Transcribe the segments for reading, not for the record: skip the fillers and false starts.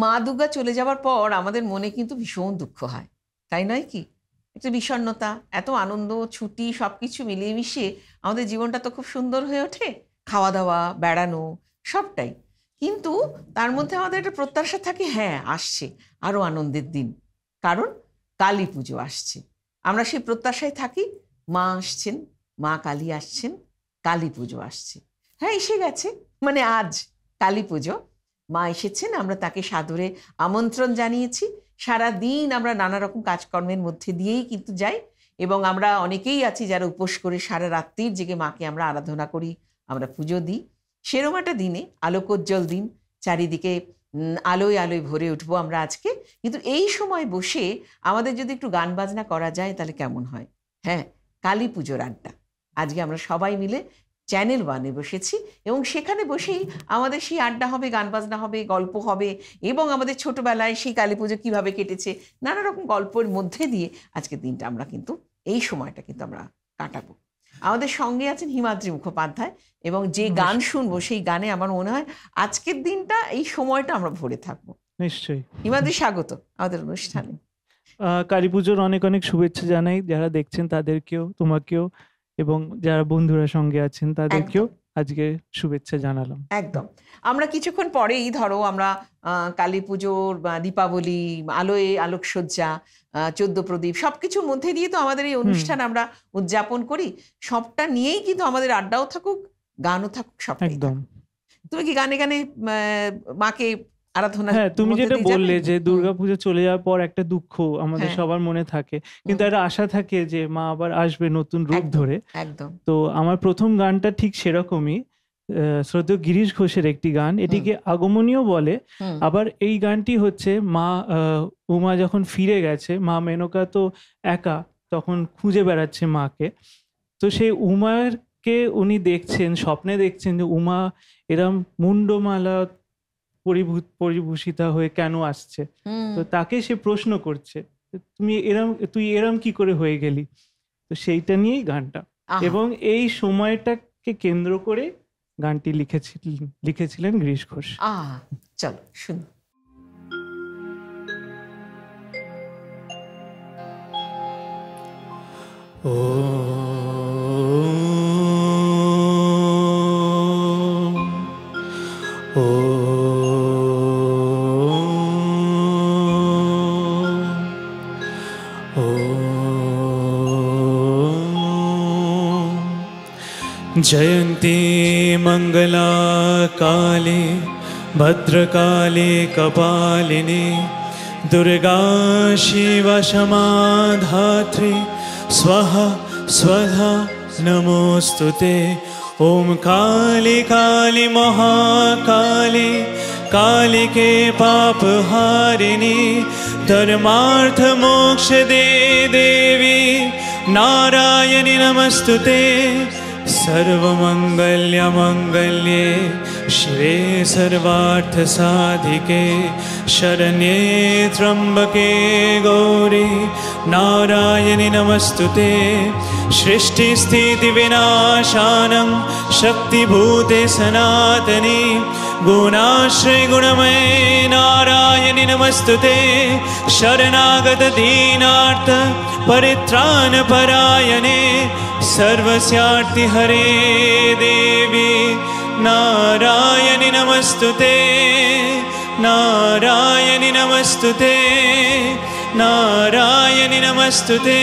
মা দুর্গা চলে যাওয়ার পর আমাদের মনে কিন্তু ভীষণ দুঃখ হয়, তাই নয় কি? একটা বিষণ্ণতা, এত আনন্দ, ছুটি সবকিছু মিলিয়ে মিশিয়ে আমাদের জীবনটা তো খুব সুন্দর হয়ে ওঠে, খাওয়া দাওয়া, বেড়ানো, সবটাই। কিন্তু তার মধ্যে আমাদের একটা প্রত্যাশা থাকে, হ্যাঁ আসছে আরো আনন্দের দিন, কারণ কালী পুজো আসছে। আমরা সেই প্রত্যাশায় থাকি, মা আসছেন, মা কালী আসছেন, কালী পুজো আসছে। হ্যাঁ এসে গেছে, মানে আজ কালী পুজো, মা এসেছেন, আমরা তাকে সাদরে আমন্ত্রণ জানিয়েছি। সারা দিন আমরা নানা রকম কাজকর্মের মধ্যে দিয়েই কিন্তু যাই, এবং আমরা অনেকেই আছি যারা উপোস করে সারা রাত্রির জেগে মাকে আমরা আরাধনা করি, আমরা পুজো দিই। সেরকম একটা দিনে, আলোকোজ্জ্বল দিন, চারিদিকে আলোয় আলোয় ভরে উঠবো আমরা আজকে। কিন্তু এই সময় বসে আমাদের যদি একটু গান বাজনা করা যায় তাহলে কেমন হয়? হ্যাঁ, কালী পুজোর আড্ডা। আজকে আমরা সবাই মিলে চ্যানেল ওয়ানে বসেছি, এবং সেখানে বসেই আমাদের সেই আড্ডা হবে, গান বাজনা হবে, গল্প হবে, এবং আমাদের ছোটবেলায় সেই কালী পুজো কীভাবে কেটেছে নানা রকম গল্পের মধ্যে দিয়ে আজকের দিনটা আমরা কিন্তু, এই সময়টা কিন্তু আমরা কাটাবো। আমাদের সঙ্গে আছেন হিমাদ্রি মুখোপাধ্যায়, এবং যে গান শুনবো সেই গানে আমার মনে হয় আজকের দিনটা, এই সময়টা আমরা ভরে থাকবো। নিশ্চয়ই। হিমাদ্রি, স্বাগত আমাদের অনুষ্ঠানে। কালী পুজোর অনেক অনেক শুভেচ্ছা জানাই যারা দেখছেন তাদেরকেও, তোমাকেও, এবং যারা বন্ধুরা সঙ্গে আছেন তাদেরকেও আজকে শুভেচ্ছা জানালাম। একদম। আমরা কিছুক্ষণ পরেই ধরো আমরা কালী পুজোর, দীপাবলি, আলোয় আলোকসজ্জা, 14 প্রদীপ সবকিছুর মধ্যে দিয়ে তো আমাদের এই অনুষ্ঠান আমরা উদযাপন করি। সবটা নিয়েই কিন্তু আমাদের আড্ডাও থাকুক, গানও থাকুক, সবটাই একদম। তুমি কি গানে গানে মাকে আরাধনা? হ্যাঁ, তুমি যেটা বললে যে দুর্গাপুজো চলে যাওয়ার পর একটা দুঃখ আমাদের সবার মনে থাকে, কিন্তু একটা আশা থাকে যে মা আবার আসবে নতুন রূপ ধরে। একদম। তো আমার প্রথম গানটা ঠিক সেরকমই, শ্রদ্ধেয় গিরিশ ঘোষের একটি গান, এটিকে আগমনীয় বলে। আবার এই গানটি হচ্ছে মা উমা যখন ফিরে গেছে, মা মেনকা তো একা, তখন খুঁজে বেড়াচ্ছে মাকে। তো সেই উমারকে উনি দেখছেন, স্বপ্নে দেখছেন যে উমা এরম মুন্ডমালা পরিভূষিতা হয়ে কেন আসছে। তো তাকে সে প্রশ্ন করছে, তুই এরম কি করে হয়ে গেলি। তো সেইটা নিয়েই গানটা, এবং এই সময়টাকে কেন্দ্র করে গানটি লিখেছিলেন গিরিশ ঘোষ। চলো শুনি। जयन्ती मंगला काली भद्रकाली कपालिनी दुर्गा शिवा क्षमा धात्री स्वाहा स्वधा नमोस्तुते। ओम काली काली महाकाली काली के पाप हारिणी धर्मार्थ मोक्ष दे देवी नारायणी नमस्तुते। सर्वमंगल्य मंगल्ये शिवे सर्वार्थ साधिके शरण्ये त्र्यंबके गौरी नारायणि नमस्तुते। सृष्टि स्थिति विनाशानं शक्तिभूते सनातनी गुणाश्रय गुणमय नारायणि नमस्तुते। शरणागत दीनार्थ परित्राण परायणे सर्वस्यार्ति हरे देवी नारायणि नमस्तुते नारायणि नमस्तुते नारायणि नमस्तुते।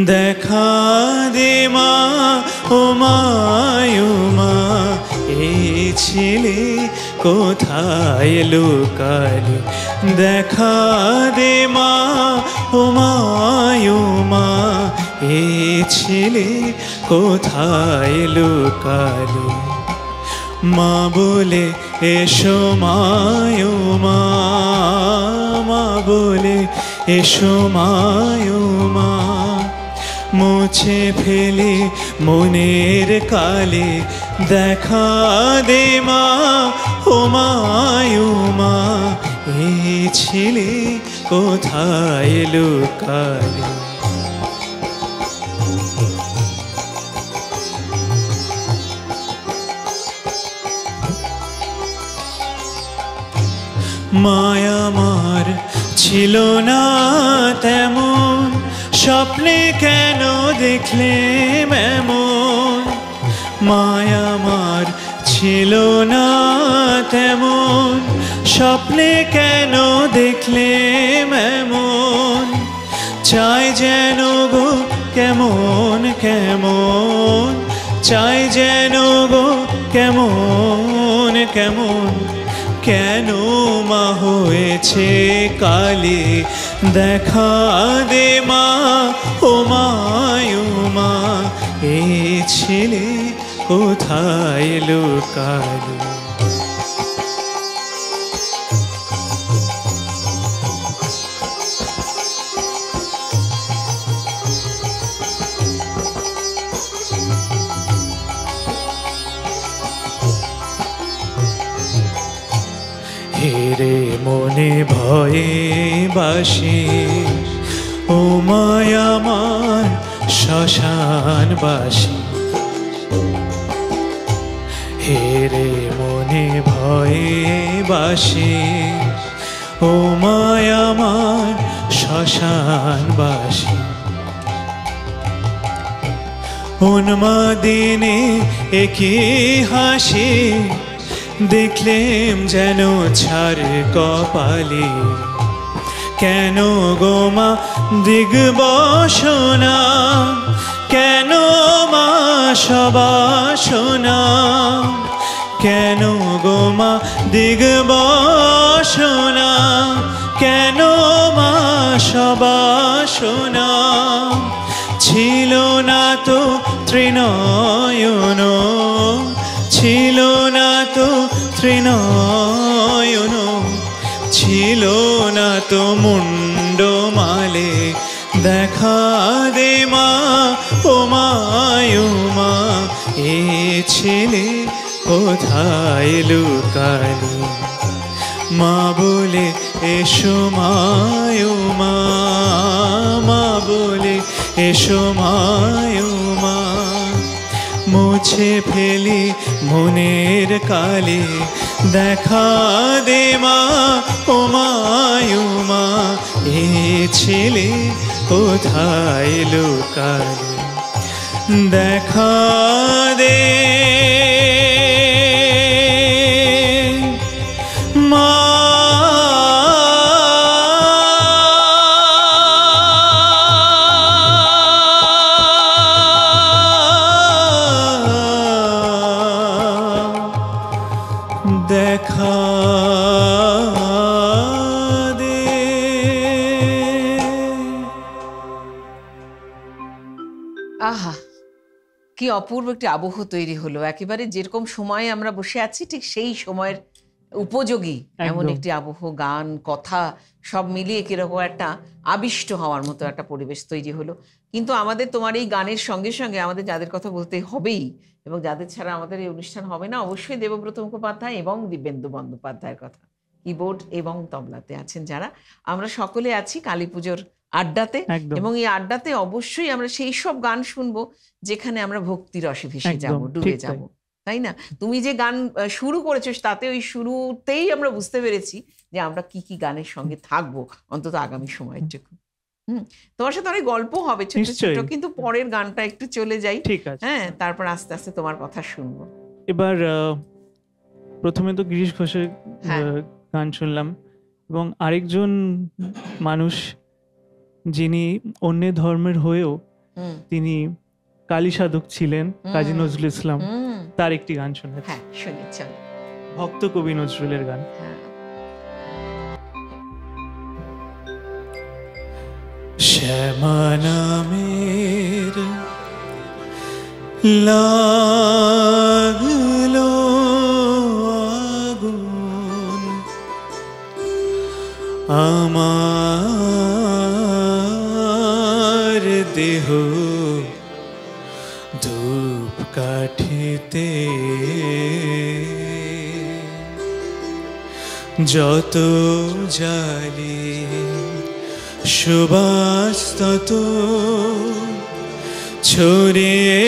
দেখা দে মা ও মা এই ছেলে কোথায় লুকালে, দেখা দে মা ও মা ও মা, এই ছেলে কোথায় লুকালে। মা বলে এসো মা ও মা, মা বলে এসো মা ও মা, মুছে ফেলে মনের কালে, দেখা দে মা ও মা ও মা, এই ছেলে কোথায় লুকালে। মায়া আমার ছিল না তেমন, স্বপ্নে কেন দেখলে এমন। মায়া আমার ছিল না তেমন, স্বপ্নে কেন দেখলে এমন। চাই যেন গো কেমন কেমন, চাই যেন গো কেমন কেমন, কেন মা হয়েছে কালে, দেখা দে মা ও মা ও মা, এই ছেলে কোথায় লুকালে। হেরে মনে ভয়ে বাসি, ও মায়া আমার শ্মশান বাসি। হেরে মনে ভয়ে বাসি, ও মায়া আমার শ্মশান বাসি। উন্মাদিনে একই হাসি, দেখলেম যেন ছাড় কপালে। কেন গো মা দিগবসনা, কেন মা সবাসনা, কেন গো মা দিগবসনা, কেন মা সবাসনা। ছিল না তো ত্রিনয়ন, ছিল না তো ত্রিনয়ন, ছিল না তো মুন্ডমালে, দেখা দে মা ও মা ও মা, এ ছেলে কোথায় লুকালে। মা বলে এসো মা ও মা, মা বলে এসো মা ও মা, মুছে ফেলি মনের কালে, দেখা দে মা ও মা ও মা, এ ছেলে কোথায় লুকালে। দেখা দে মা। দেখা দে। আহা, কি অপূর্ব একটি আবহ তৈরি হলো। একেবারে যেরকম সময়ে আমরা বসে আছি ঠিক সেই সময়ের উপযোগী এমন একদম। একটি আবহ, গান, কথা সব মিলিয়ে কিরকম একটা আবিষ্ট হওয়ার মতো একটা পরিবেশ তৈরি হলো। কিন্তু আমাদের তোমার এই গানের সঙ্গে সঙ্গে আমাদের যাদের কথা বলতে হবেই এবং যাদের ছাড়া আমাদের এই অনুষ্ঠান হবে না, অবশ্যই দেবব্রত মুখোপাধ্যায় এবং দিব্যেন্দু বন্দ্যোপাধ্যায়ের কথা। কিবোর্ড এবং তবলাতে আছেন যারা। আমরা সকলে আছি কালী পুজোর আড্ডাতে, একদম। এবং এই আড্ডাতে অবশ্যই আমরা সেই সব গান শুনবো যেখানে আমরা ভক্তি রসে ভেসে একদম, যাবো, ডুবে ঠিক তাই। যাবো, তাই না? তুমি যে গান শুরু করেছো তাতে ওই শুরুতেই আমরা বুঝতে পেরেছি যে আমরা কি কি গানের সঙ্গে থাকবো অন্তত আগামী সময়টুকু। তোমার সাথে অনেক গল্প হবে ছোট ছোট, নিশ্চয়ই। কিন্তু পরের গানটা একটু চলে যাই, ঠিক আছে। হ্যাঁ, তারপর আস্তে আস্তে তোমার কথা শুনবো। এবার প্রথমে তো গিরিশ ঘোষের হ্যাঁ। গান শুনলাম, এবং আরেকজন মানুষ যিনি অন্য ধর্মের হয়েও হুম তিনি কালী সাধক ছিলেন, কাজী নজরুল ইসলাম। তার একটি গান শোনাচ্ছি। হ্যাঁ, শুনি, চল। ভক্ত কবি নজরুলের গান। হ্যাঁ। শ্যামা নামের লাগলো আগুন আমার দেহ ধূপ কাঠিতে, যত জালি সুবাস তত ছড়িয়ে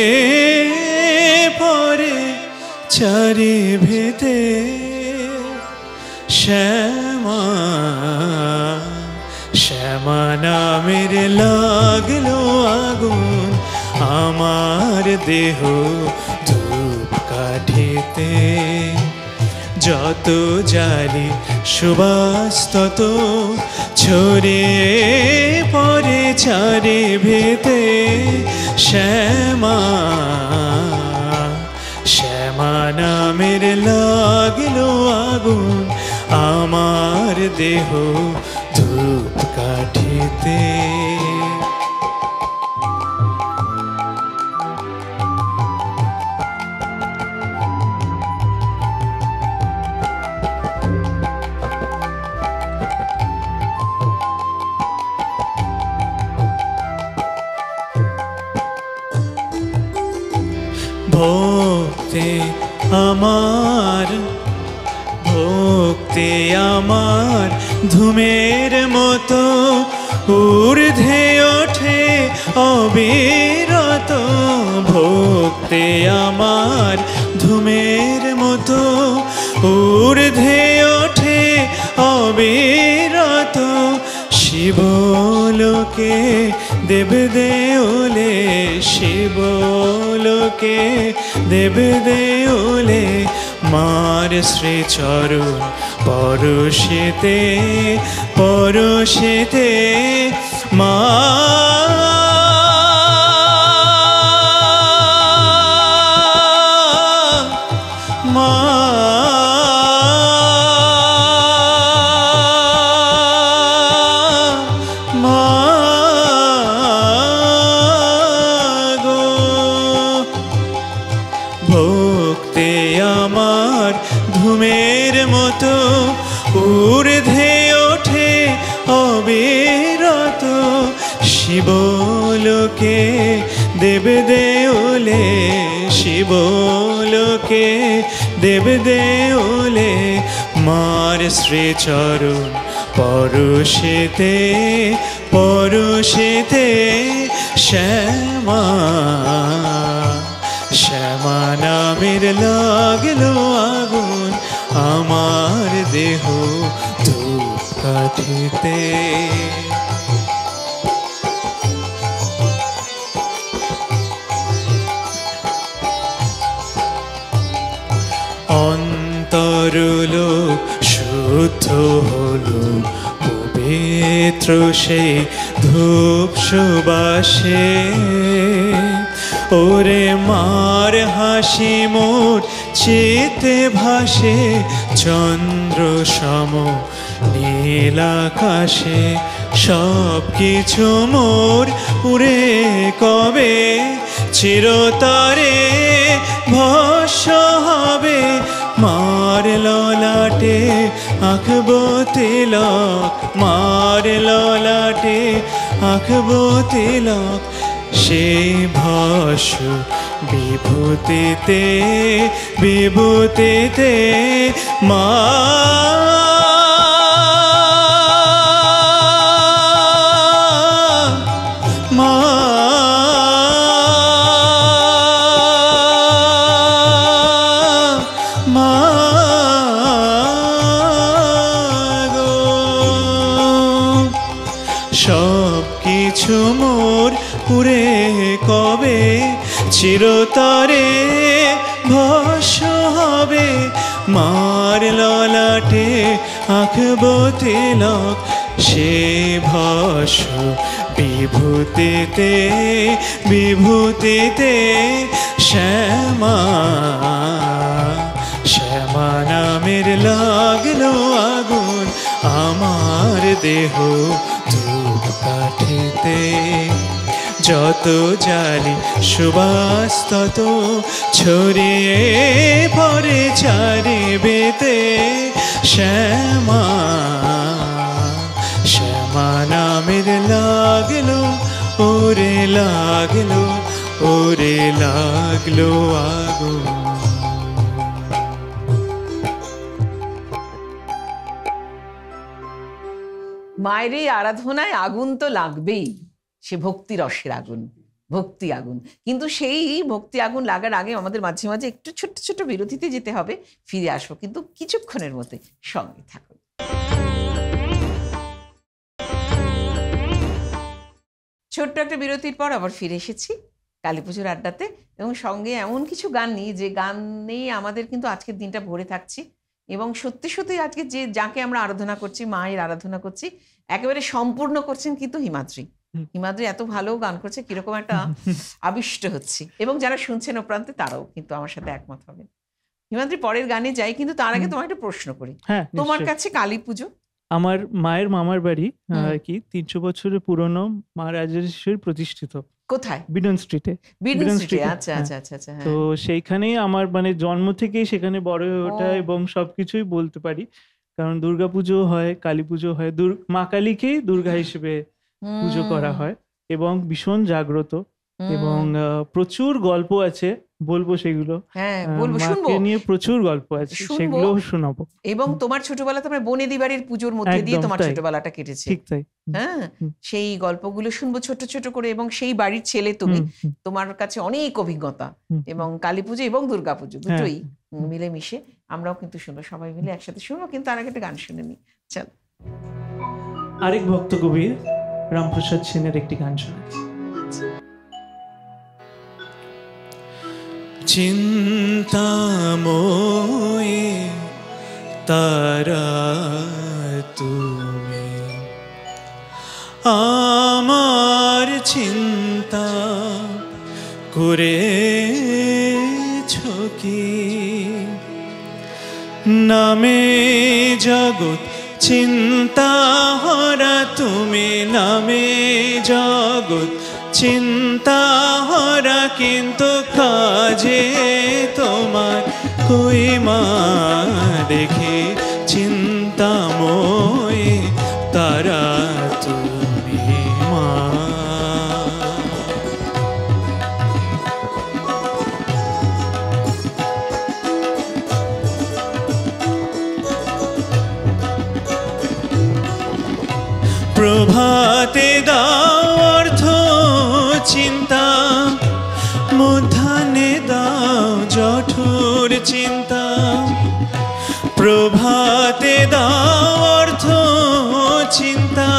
পড়ে চারি ভেতে। শ্যামা শ্যামা নামের লাগলো আগুন আমার দেহ ধূপ কাঠিতে, যত জালি সুবাস তত ছড়িয়ে পড়ে চারি ভেতে। শ্যামা শ্যামা নামের লাগলো আগুন আমার দেহ ধূপ কাঠিতে। ভক্তি আমার ভক্তি আমার ধূমের মতো ঊর্ধ্বে ওঠে অবিরত। ভক্তি আমার ধূমের মতো ঊর্ধ্বে ওঠে অবিরত। শিবলোকে দেব দেওলে, শিবলোকে দেব দেওলে মার শ্রীচরণ পরশেতে পরশেতে। মা মা ভক্তি আমার ধূমের মতো ঊর্ধ্বে ওঠে অবিরত। শিবলোকে দেব দেওলে, শিবলোকে দেব দেওলে মার শ্রীচরণ পরশেতে পরশেতে। শ্যামা শ্যামা নামের লাগলো আগুন আমার দেহ ধূপ কাঠিতে। অন্তরলোক শুদ্ধ হলো পবিত্র সেই ধূপ সুবাসে। ওরে মার হাসি মোর চিতে ভাসে চন্দ্র সম নীল আকাশে। সব কিছু মোর উড়ে কবে চিরতরে ভস্ম হবে। মার ললাটে আঁকবো তিলক, মার ললাটে আঁকবো তিলক। সেই ভস্ম বিভূতিতে বিভূতিতে। মা মা মা গো, সব কিছু মোর উড়ে কবে চিরতরে ভস্ম হবে। মার ললাটে আঁকবো তিলক, সে ভস্ম বিভূতিতে বিভূতিতে। শ্যামা শ্যামা নামের লাগলো আগুন আমার দেহ ধূপ কাঠিতে, যত জালি সুবাস তত ছড়িয়ে পড়ে চারিবেতে। শ্যামা শ্যামা নামের লাগলো ওরে লাগলো ওরে লাগলো আগুন। মায়ের এই আরাধনায় আগুন তো লাগবেই, সে ভক্তি রসের আগুন, ভক্তি আগুন। কিন্তু সেই ভক্তি আগুন লাগার আগে আমাদের মাঝে মাঝে একটু ছোট্ট ছোট্ট বিরতিতে যেতে হবে, ফিরে আসবো কিন্তু কিছুক্ষণের মধ্যে, সঙ্গে থাকুন। ছোট্ট একটা বিরতির পর আবার ফিরে এসেছি কালী পুজোর আড্ডাতে, এবং সঙ্গে এমন কিছু গান নিয়ে, যে গান নিয়ে আমাদের কিন্তু আজকের দিনটা ভরে থাকছি। এবং সত্যি সত্যি আজকে যে যাকে আমরা আরাধনা করছি, মায়ের আরাধনা করছি, একেবারে সম্পূর্ণ করছেন কিন্তু হিমাদ্রি। হিমাদ্রি এত ভালো গান করছে, কিরকম একটা আবিষ্ট হচ্ছে, এবং যারা শুনছেন ও প্রান্তে তারাও কিন্তু আমার সাথে একমত হবেন। হিমাদ্রি, পরের গানে যাই, কিন্তু তার আগে তোমার একটা প্রশ্ন করি। তোমার কাছে কালী পুজো, আমার মায়ের মামার বাড়ি আর কি 300 বছরের পুরনো মা রাজরাজেশ্বরী প্রতিষ্ঠিত। কোথায়? বিডন স্ট্রিটে। বিডন স্ট্রিটে, আচ্ছা আচ্ছা আচ্ছা আচ্ছা। তো সেইখানেই আমার মানে জন্ম থেকেই সেখানে বড় হয়ে ওঠা, এবং সবকিছুই বলতে পারি। কারণ দুর্গাপুজো হয়, কালী পুজো হয়, মা কালীকেই দুর্গা হিসেবে পুজো করা হয়, এবং ভীষণ জাগ্রত, এবং প্রচুর গল্প আছে, বলবো সেগুলো। হ্যাঁ বলবো, শুনবো, মাকে নিয়ে প্রচুর গল্প আছে, সেগুলো শোনাবো। এবং তোমার ছোটবেলা তোমার বনেদি বাড়ির পুজোর মধ্যে দিয়ে তোমার ছোটবেলাটা কেটেছে, ঠিক তাই। হ্যাঁ, সেই গল্পগুলো শুনবো ছোট ছোট করে, এবং সেই বাড়ির ছেলে তুমি, তোমার কাছে অনেক অভিজ্ঞতা, এবং কালী পুজো এবং দুর্গা পুজো দুটোই মিলেমিশে আমরাও কিন্তু শুনবো, সবাই মিলে একসাথে শুনবো। কিন্তু তার আগে একটা গান শুনে নি, চল। আরেক ভক্ত কবি রামপ্রসাদ সেনের একটি গান শোনাচ্ছি। চিন্তাময়ী তারা তুমি, আমার চিন্তা করেছ কি? নামে জগৎ চিন্তা হরা তুমি, নামে জগৎ চিন্তা হরা, কিন্তু কাজে তোমার কই মা দেখে। চিন্তাময়ী তারা তুমি মা। প্রভাতে দাও অর্থ চিন্তা, মধ্যাহ্নে দাও জঠোর চিন্তা। প্রভাতে দাও অর্থ চিন্তা,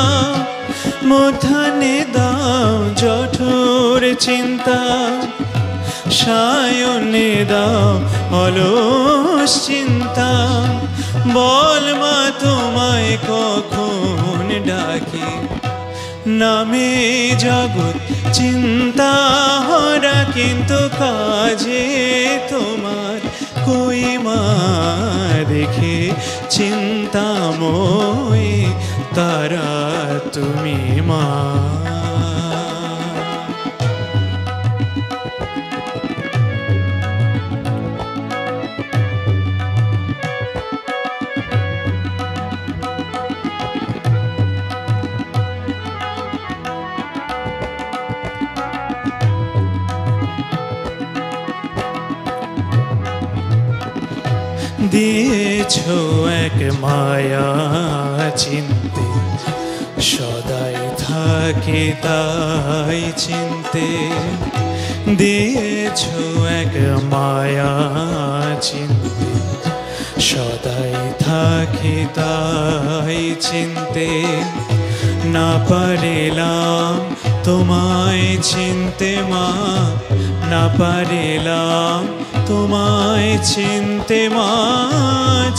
মধ্যাহ্নে দাও জঠোর চিন্তা। সায়নে দাও অলস চিন্তা, বল মা তোমায় কখন ডাকি। নামে জগৎ চিন্তা হরা, কিন্তু কাজে তোমার কই মা দেখে। চিন্তাময়ী তারা তুমি মা। দিয়েছ এক মায়া চিনতে, সদাই থাকে তাই চিনতে। দিয়েছ এক মায়া চিনতে, সদাই থাকে তাই চিনতে। না পারিলাম তোমায় চিনতে মা, না পারিলাম তোমায় চিনতে মা।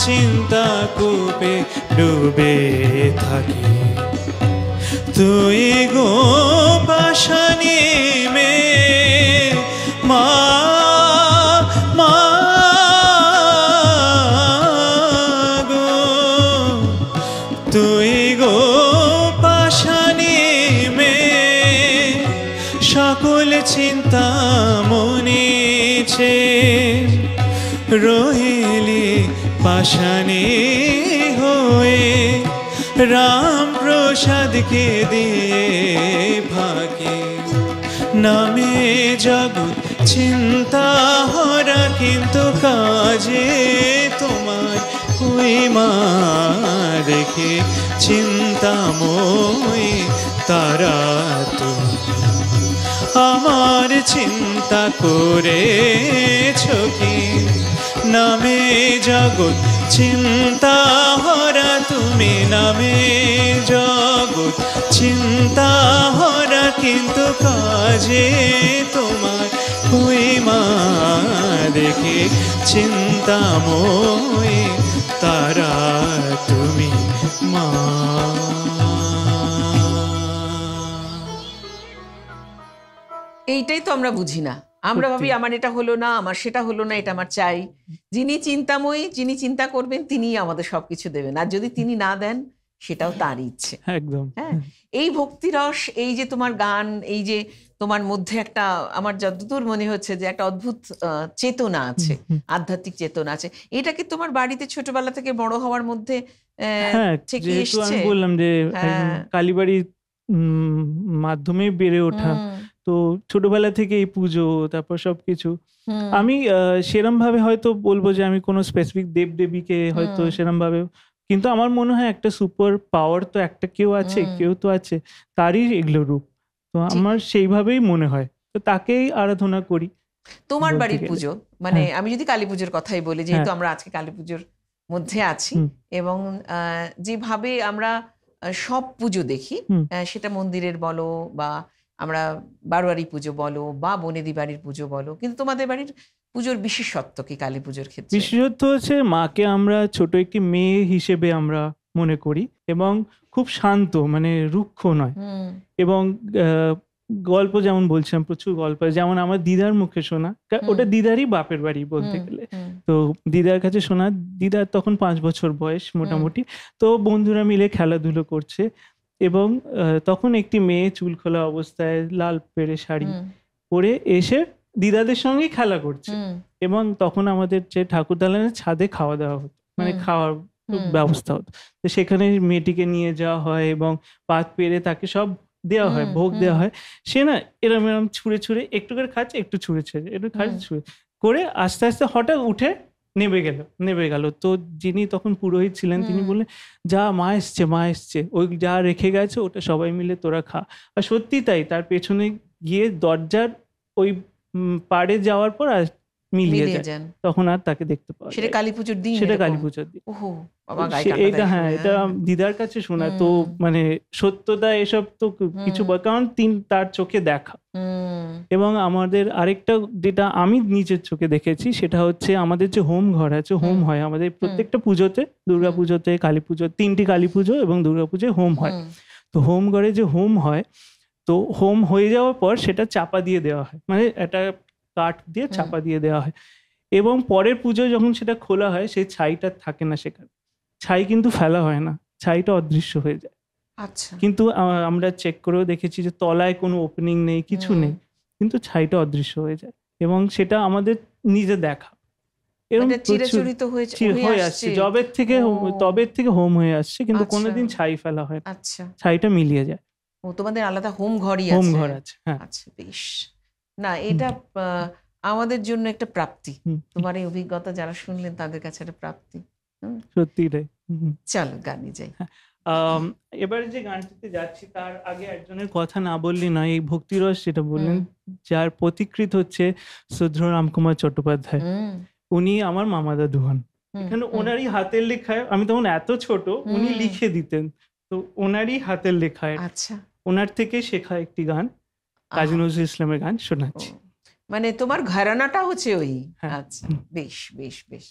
চিন্তা কূপে ডুবে থাকি, তুই গো পাশানি মে মা। পিছে রইলি পাষাণে হয়ে, রাম প্রসাদকে দিয়ে ভাগে। নামে জগৎ চিন্তা হরা, কিন্তু কাজে তোমার ওই মা রেখে চিন্তাময়ী তারা তুমি। আমার চিন্তা করেছ কি? নামে জগৎ চিন্তা হরা তুমি, নামে জগৎ চিন্তা হরা, কিন্তু কাজে তোমার ওই মা দেখে চিন্তাময়ী তারা তুমি মা। এইটাই তো আমরা বুঝি না। আমরা ভাবি আমার এটা হলো না, আমার সেটা হলো না, এটা আমার চাই। যিনি চিন্তাময়ী, যিনি চিন্তা করবেন, তিনিই আমাদের সবকিছু দেবেন। আর যদি তিনি না দেন, সেটাও তার ইচ্ছে। একদম। হ্যাঁ, এই ভক্তিরস, এই যে তোমার গান, এই যে তোমার মধ্যে একটা, আমার যতদূর মনে হচ্ছে যে একটা অদ্ভুত চেতনা আছে, আধ্যাত্মিক চেতনা আছে। এটা কি তোমার বাড়িতে ছোটবেলা থেকে বড় হওয়ার মধ্যে থেকে এসেছে? আমি বললাম যে কালীবাড়ির মাধ্যমে বেড়ে ওঠা, তো ছোটবেলা থেকে এই পুজো, তারপর সবকিছু। আমি সেরম ভাবে হয়তো বলবো যে আমি কোনো স্পেসিফিক দেব দেবীকে হয়তো সেরম ভাবে, কিন্তু আমার মনে হয় একটা সুপার পাওয়ার তো একটা কেউ আছে, কেউ তো আছে, তারই এগুলো রূপ। তো আমার সেইভাবেই মনে হয়, তো তাকেই আরাধনা করি। তোমার বাড়ির পুজো মানে আমি যদি কালী পুজোর কথাই বলি, যেহেতু আমরা আজকে কালী পুজোর মধ্যে আছি, এবং যেভাবে আমরা সব পুজো দেখি, সেটা মন্দিরের বলো বা আমরা বারোয়ারি পুজো বলো বা বনেদি বাড়ির পুজো বলো, কিন্তু তোমাদের বাড়ির পুজোর বিশেষত্ব কি কালী পুজোর ক্ষেত্রে? বিশেষত্ব হচ্ছে মাকে আমরা ছোট একটি মেয়ে হিসেবে আমরা মনে করি, এবং খুব শান্ত, মানে রুক্ষ নয়। এবং গল্প যেমন বলছিলাম, প্রচুর গল্প, যেমন আমার দিদার মুখে শোনা, ওটা দিদারই বাপের বাড়ি বলতে গেলে। তো দিদার কাছে শোনা, দিদার তখন 5 বছর বয়স মোটামুটি, তো বন্ধুরা মিলে খেলাধুলো করছে, এবং তখন একটি মেয়ে চুল খোলা অবস্থায় লাল পেড়ে শাড়ি পরে এসে দিদাদের সঙ্গেই খেলা করছে। এবং তখন আমাদের যে ঠাকুর দালানের ছাদে খাওয়া দাওয়া হতো, মানে খাওয়ার ব্যবস্থা হতো, তো সেখানে মেয়েটিকে নিয়ে যাওয়া হয় এবং পাত পেরে তাকে সব দেওয়া হয়, ভোগ দেওয়া হয়। সে না এরম এরম ছুঁড়ে ছুঁড়ে একটু করে খাচ্ছে, একটু ছুঁড়ে ছুঁড়ে একটু খাচ্ছে, ছুঁড়ে করে আস্তে আস্তে হঠাৎ উঠে নেবে গেল। তো যিনি তখন পুরোহিত ছিলেন তিনি বললেন, যা মা এসছে, ওই যা রেখে গেছে ওটা সবাই মিলে তোরা খা। আর সত্যি তাই, তার পেছনে গিয়ে দরজার ওই পাড়ে যাওয়ার পর আর মিলিয়ে যান, তখন আর তাকে দেখতে পাওয়া যায়। সেটা কালী পুজোর দিন, সেটা কালী পুজোর দিন। ওহো বাবা, এটা হ্যাঁ, এটা দিদার কাছে শোনা। তো মানে সত্যতা এসব তো কিছু কারণ তার চোখে দেখা। এবং আমাদের আরেকটা যেটা আমি নিজের চোখে দেখেছি, সেটা হচ্ছে আমাদের যে হোম ঘর আছে, হোম হয় আমাদের প্রত্যেকটা পুজোতে, দুর্গা পুজোতে, কালী পুজো, 3টি কালী পুজো এবং দুর্গা পুজোয় হোম হয়। তো হোম ঘরে যে হোম হয়, তো হোম হয়ে যাওয়ার পর সেটা চাপা দিয়ে দেওয়া হয়, মানে একটা কাঠ দিয়ে চাপা দিয়ে দেওয়া হয়, এবং পরের পুজো যখন সেটা খোলা হয়, সেই ছাইটা থাকে না সেখানে। ছাই কিন্তু ফেলা হয় না, ছাইটা অদৃশ্য হয়ে যায়। আচ্ছা। কিন্তু আমরা চেক করেও দেখেছি যে তলায় কোনো ওপেনিং নেই, কিছু নেই, কিন্তু ছাইটা অদৃশ্য হয়ে যায়, এবং সেটা আমাদের নিজে দেখা। এরকম চিরাচরিত হয়ে আসছে, তবের থেকে হোম হয়ে আসছে, কিন্তু কোনোদিন ছাই ফেলা হয় না। আচ্ছা, ছাইটা মিলিয়ে যায়। ও, তোমাদের আলাদা হোম ঘর আছে? হ্যাঁ। আচ্ছা, বেশ। না, এটা আমাদের জন্য একটা প্রাপ্তি। তোমার এই অভিজ্ঞতা যারা শুনলেন তাদের কাছে একটা প্রাপ্তি। সত্যি তাই। চলো গানে যাই। এবারে যে গানটিতে যাচ্ছি তার আগে একজনের কথা না বললি নয়, এই ভক্তিরস যেটা বললেন, যার প্রতিকৃত হচ্ছে শ্রদ্ধ রামকুমার চট্টোপাধ্যায়। উনি আমার মামা দাদু হন। এখানে ওনারই হাতের লেখায়, আমি তখন এত ছোট, উনি লিখে দিতেন, তো ওনারই হাতের লেখায়, আচ্ছা, ওনার থেকে শেখা একটি গান, কাজী নজরুল ইসলামের গান শোনাচ্ছি। মানে তোমার ঘরানাটা হচ্ছে ওই? আচ্ছা, বেশ বেশ বেশ।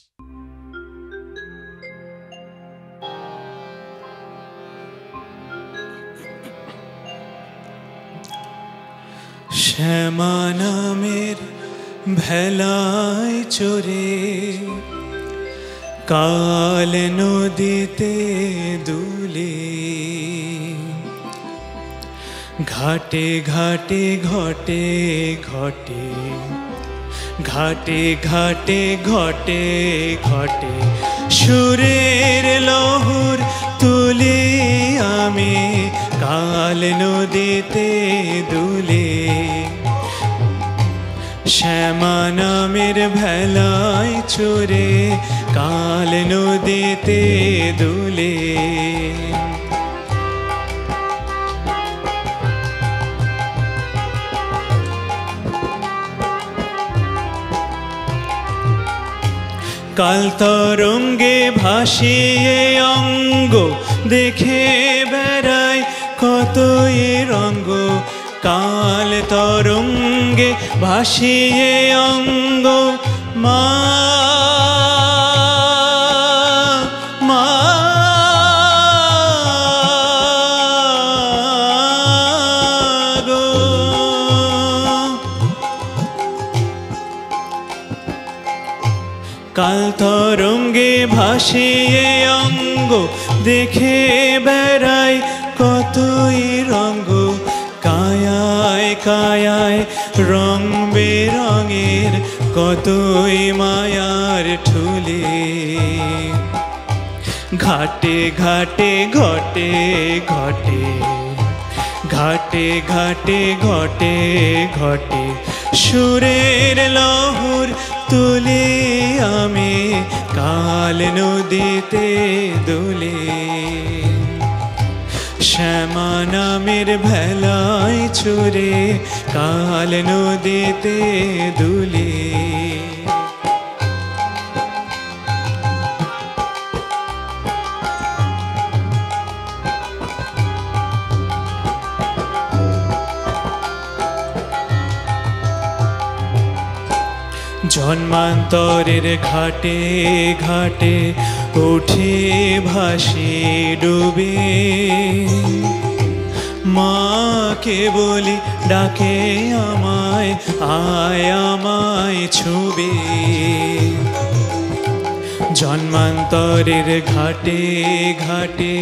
শ্যামা নামের ভেলায় চড়ে কাল নদীতে দুলে, ঘাটে ঘাটে ঘটে ঘটে ঘাটে ঘাটে ঘটে ঘটে সুরের লহর তুলে আমি কাল নদীতে দুলে শ্যামা নামের ভেলায় চড়ে কাল নদীতে দুলে কাল তরঙ্গে ভাসিয়ে অঙ্গ দেখে বেড়ায় কতই রঙ্গ কাল তরঙ্গে ভাসিয়ে অঙ্গ মা মা গো কাল তরঙ্গে ভাসিয়ে অঙ্গ দেখে বেড়াই কতই রঙ্গ কায়ায় কায়ায় রং বেরঙের কতই মায়ার ঠুলে ঘাটে ঘাটে ঘটে ঘটে ঘাটে ঘাটে ঘটে ঘটে সুরের লহর তুলে আমি কাল নদীতে দুলে শ্যামা নামের ভেলায় চড়ে কাল নদীতে দুলে জন্মান্তরের ঘাটে ঘাটে উঠে ভাসি ডুবে মাকে বলি ডাকে আমায় আয় আমায় ছুবে জন্মান্তরের ঘাটে ঘাটে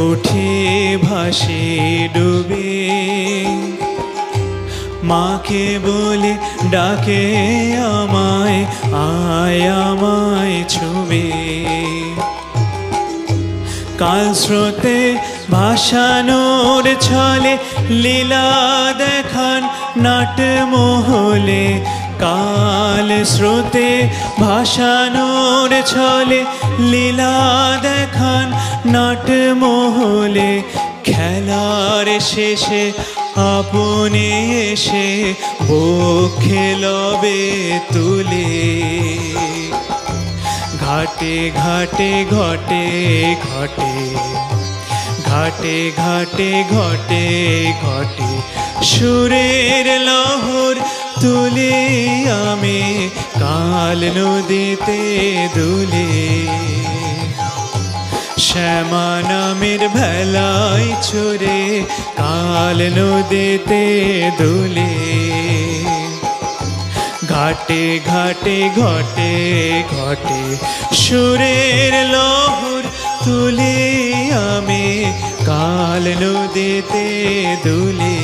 উঠে ভাসি ডুবে মাকে বলে ডাকে আমায় আয় আমায় ছুবে কাল স্রোতে ভাসানোর ছলে লীলা দেখান নাট মহলে কাল স্রোতে ভাসানোর ছলে লীলা দেখান নাট মহলে খেলার শেষে আপনি এসে বক্ষে লবে তুলে ঘাটে ঘাটে ঘটে ঘটে ঘাটে ঘাটে ঘটে ঘটে সুরের লহর তুলে আমি কাল নদীতে দুলে শ্যামা নামের ভেলায় চড়ে কাল নদীতে দুলে ঘাটে ঘাটে ঘটে ঘটে সুরের লহর তুলে আমি কাল নদীতে দুলে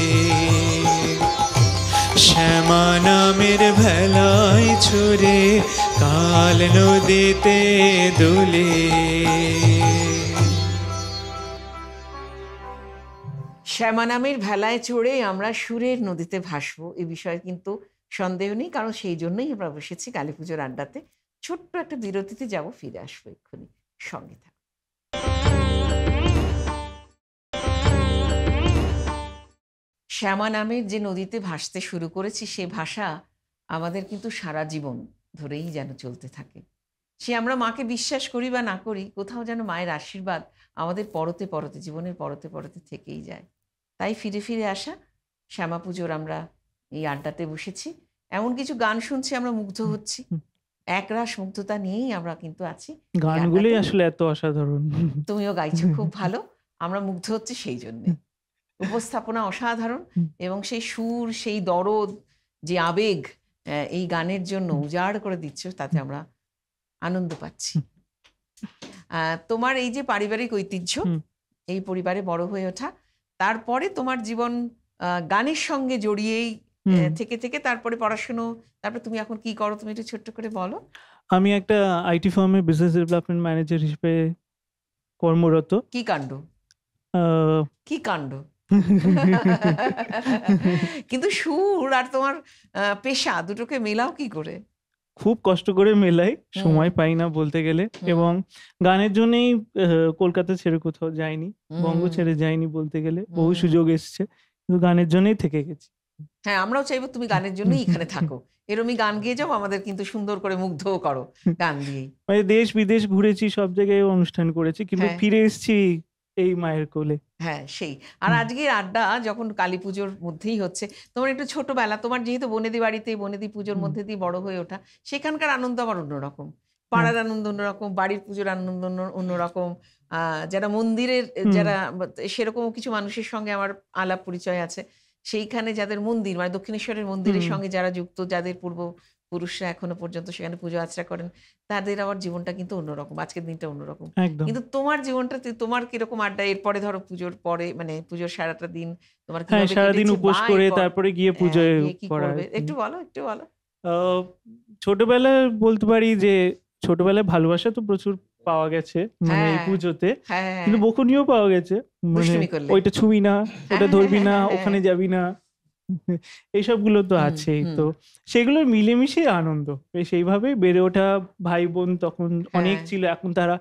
শ্যামা নামের ভেলায় চড়ে কাল নদীতে দুলে শ্যামা নামের ভেলায় চড়ে আমরা সুরের নদীতে ভাসবো এ বিষয়ে কিন্তু সন্দেহ নেই, কারণ সেই জন্যই আমরা বসেছি কালী পুজোর আড্ডাতে। ছোট্ট একটা বিরতিতে যাব, ফিরে আসবো এক্ষুনি, সঙ্গে থাকো। শ্যামা নামের যে নদীতে ভাসতে শুরু করেছি সে ভাষা আমাদের কিন্তু সারা জীবন ধরেই যেন চলতে থাকে। সে আমরা মাকে বিশ্বাস করি বা না করি, কোথাও যেন মায়ের আশীর্বাদ আমাদের পরতে পরতে, জীবনের পরতে পরতে থেকেই যায়। তাই ফিরে ফিরে আসা শ্যামা পুজোর আমরা এই আড্ডাতে বসেছি, এমন কিছু গান শুনছি, আমরা মুগ্ধ হচ্ছি, একরাশ মুগ্ধতা নিয়েই আমরা কিন্তু আছি। গানগুলোই আসলে এত অসাধারণ। তুমিও গাইছো খুব ভালো, আমরা মুগ্ধ হচ্ছি সেই জন্যে। উপস্থাপনা অসাধারণ, এবং সেই সুর, সেই দরদ, যে আবেগ এই গানের জন্য উজাড় করে দিচ্ছ, তাতে আমরা আনন্দ পাচ্ছি। তোমার এই যে পারিবারিক ঐতিহ্য, এই পরিবারে বড় হয়ে ওঠা, তারপরে তোমার জীবন গানের সঙ্গে জড়িয়েই থেকে থেকে তারপরে পড়াশুনো, তারপরে তুমি এখন কি করো তুমি একটু ছোট্ট করে বলো। আমি একটা আইটি ফার্মে বিজনেস ডেভেলপমেন্ট ম্যানেজার হিসেবে কর্মরত। কি কাণ্ড, আহ, কি কাণ্ড! কিন্তু সুর আর তোমার পেশা দুটোকে মেলাও কি করে? খুব কষ্ট করে মেলাই, হুম। সময় পাই না বলতে গেলে। হুম। এবং গানের জন্যই কলকাতা ছেড়ে কোথাও যাইনি, বঙ্গ হুম। ছেড়ে যাইনি বলতে গেলে। বহু হুম। সুযোগ এসছে, কিন্তু গানের জন্যই থেকে গেছি। হ্যাঁ, আমরাও চাইবো তুমি গানের জন্যই এখানে থাকো, এরমই গান গেয়ে যাও, আমাদের কিন্তু সুন্দর করে মুগ্ধও করো গান দিয়েই। মানে দেশ বিদেশ ঘুরেছি, সব জায়গায় অনুষ্ঠান করেছি, কিন্তু হ্যাঁ। ফিরে এসেছি এই মায়ের কোলে। হ্যাঁ সেই। আর আজকের আড্ডা যখন কালী পুজোর মধ্যেই হচ্ছে, তোমার একটু ছোটবেলা, তোমার যেহেতু বনেদি বাড়িতে বনেদি পুজোর মধ্যে দিয়ে বড় হয়ে ওঠা, সেখানকার আনন্দ আবার অন্যরকম, পাড়ার আনন্দ অন্যরকম, বাড়ির পুজোর আনন্দ অন্যরকম। যারা মন্দিরের যারা সেরকম কিছু মানুষের সঙ্গে আমার আলাপ পরিচয় আছে, সেইখানে যাদের মন্দির মানে দক্ষিণেশ্বরের মন্দিরের সঙ্গে যারা যুক্ত, যাদের পূর্বপুরুষরা এখনো পর্যন্ত সেখানে পুজো আচরা করেন, তাদের আবার জীবনটা কিন্তু অন্যরকম, আজকের দিনটা অন্যরকম। একদম। কিন্তু তোমার জীবনটাতে তোমার কিরকম আড্ডা এরপরে, ধরো পুজোর পরে মানে পুজোর সারাটা দিন তোমার হ্যাঁ, কিভাবে সারাদিন কেটেছে, উপোস বা করে এরপর তারপরে গিয়ে পুজোয় গিয়ে কি করা। করবে, একটু বলো একটু বলো। ছোটবেলায় বলতে পারি যে ছোটবেলায় ভালোবাসা তো প্রচুর পাওয়া গেছে মানে এই হ্যাঁ, পুজোতে, হ্যাঁ, কিন্তু বকুনিও পাওয়া গেছে। মানে দুষ্টুমি করলে। ওইটা ছুবি না, ওটা হ্যাঁ, ধরবি না, হ্যাঁ, ওখানে যাবি না, এইসবগুলো তো আছেই। তো সেগুলো মিলেমিশে আনন্দ, সেইভাবে বেড়ে ওঠা। ভাই বোন তখন অনেক ছিল, এখন তারা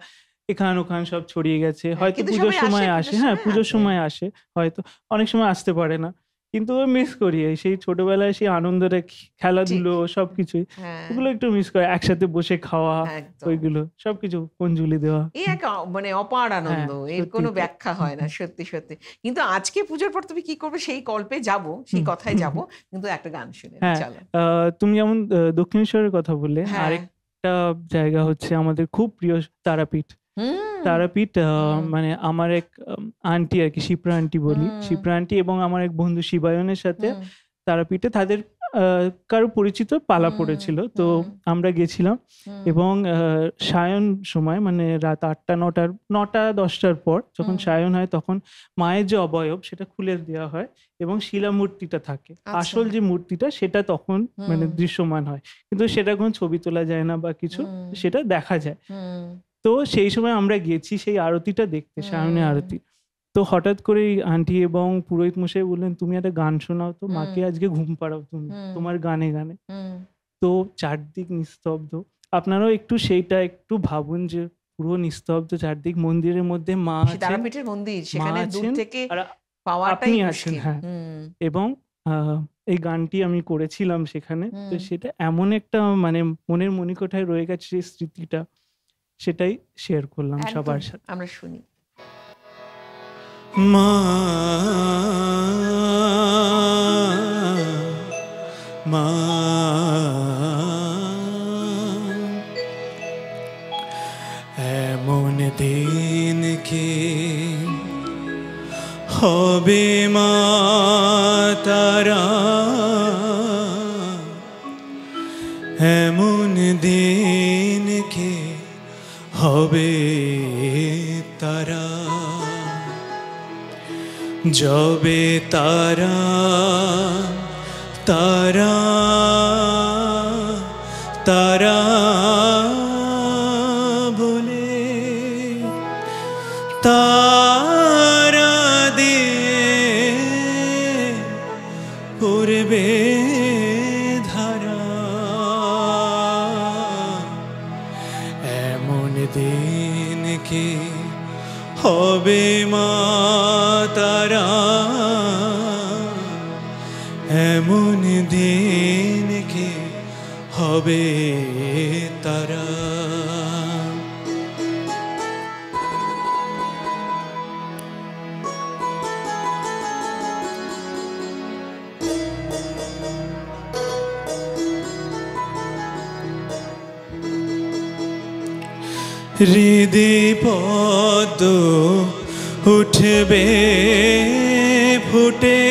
এখান ওখান সব ছড়িয়ে গেছে। হয়তো কিন্তু পুজোর সবাই সময় আসে, আসে, পুজোর হ্যাঁ সময় পুজোর আসে। সময় আসে, হয়তো অনেক সময় আসতে পারে না, কিন্তু মিস করি এই সেই ছোটবেলায় সেই আনন্দটা, খেলাধুলো সবকিছুই, হ্যাঁ, ওগুলো একটু মিস করে। একসাথে বসে খাওয়া, একদম। ওইগুলো সবকিছু অঞ্জলি দেওয়া। এই এক মানে অপার আনন্দ, হ্যাঁ, এর সত্যি কোনো তাই। ব্যাখ্যা হয় না, সত্যি সত্যি। কিন্তু আজকে পুজোর পর তুমি কি করবে সেই গল্পে যাব, সেই কথায় যাব, কিন্তু একটা গান শুনে হ্যাঁ, চলো। তুমি যেমন দক্ষিণেশ্বরের কথা বললে, হ্যাঁ। আরেকটা জায়গা হচ্ছে আমাদের খুব প্রিয় তারাপীঠ। হুম। তারাপীঠ মানে আমার এক আন্টি আর কি, শিপ্রা আন্টি বলি, শিপ্রা আন্টি এবং আমার এক বন্ধু শিবায়নের সাথে তারাপীঠে তাদের কারো পরিচিত পালা পড়েছিল, তো আমরা গেছিলাম। এবং সায়ন সময় মানে রাত 9টা-10টার পর যখন সায়ন হয়, তখন মায়ের যে অবয়ব সেটা খুলে দেওয়া হয় এবং শিলা মূর্তিটা থাকে, আসল যে মূর্তিটা সেটা তখন মানে দৃশ্যমান হয়, কিন্তু সেটা কোনো ছবি তোলা যায় না বা কিছু, সেটা দেখা যায়। তো সেই সময় আমরা গেছি সেই আরতিটা দেখতে, সায়নের আরতি। তো হঠাৎ করে আন্টি এবং পুরোহিত মশাই বললেন, তুমি একটা গান শোনাও তো, মাকে আজকে ঘুম পাড়াও তুমি তোমার গানে গানে। তো চারদিক নিস্তব্ধ, আপনারাও একটু সেইটা একটু ভাবুন যে পুরো নিস্তব্ধ চারদিক, মন্দিরের মধ্যে মা আছেন, তারাপীঠের মন্দির, সেখানে দূর আছেন, থেকে আর পাওয়াটাই আপনি আছেন। মুশকিল। হ্যাঁ, এবং এই গানটি আমি করেছিলাম সেখানে। তো সেটা এমন একটা মানে মনের মণিকোঠায় রয়ে গেছে সেই স্মৃতিটা, সেটাই শেয়ার করলাম একদম, সবার সাথে। আমরা শুনি। মা মা এমন দিন কি হবে মা তারা, এমন দিন কি হবে তারা, যবে তারা তারা তারা বলে তারা দিয়ে পূর্বে ধারা, এমন দিন কি হবে মা তারা, এমন দিন কি হবে তারা। হৃদি পদ্ম উঠবে ফুটে,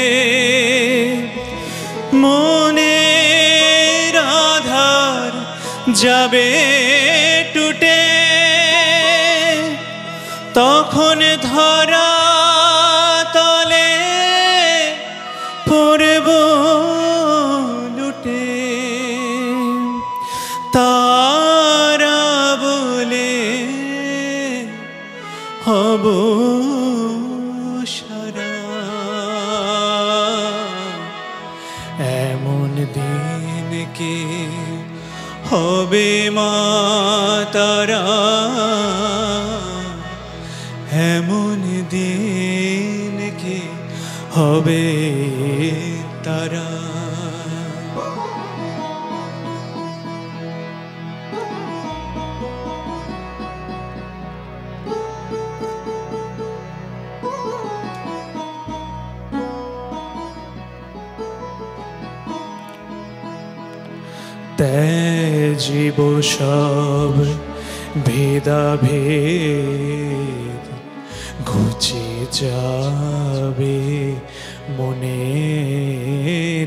মনের আধার যাবে টুটে, তখন ধরা তলে পড়ব হব সারা। এমন দিন কি হবে মা তারা, এমন দিন কি হবে তারা। ত্যাজিব সব ভেদাভেদ, ঘুচে যাবে মনে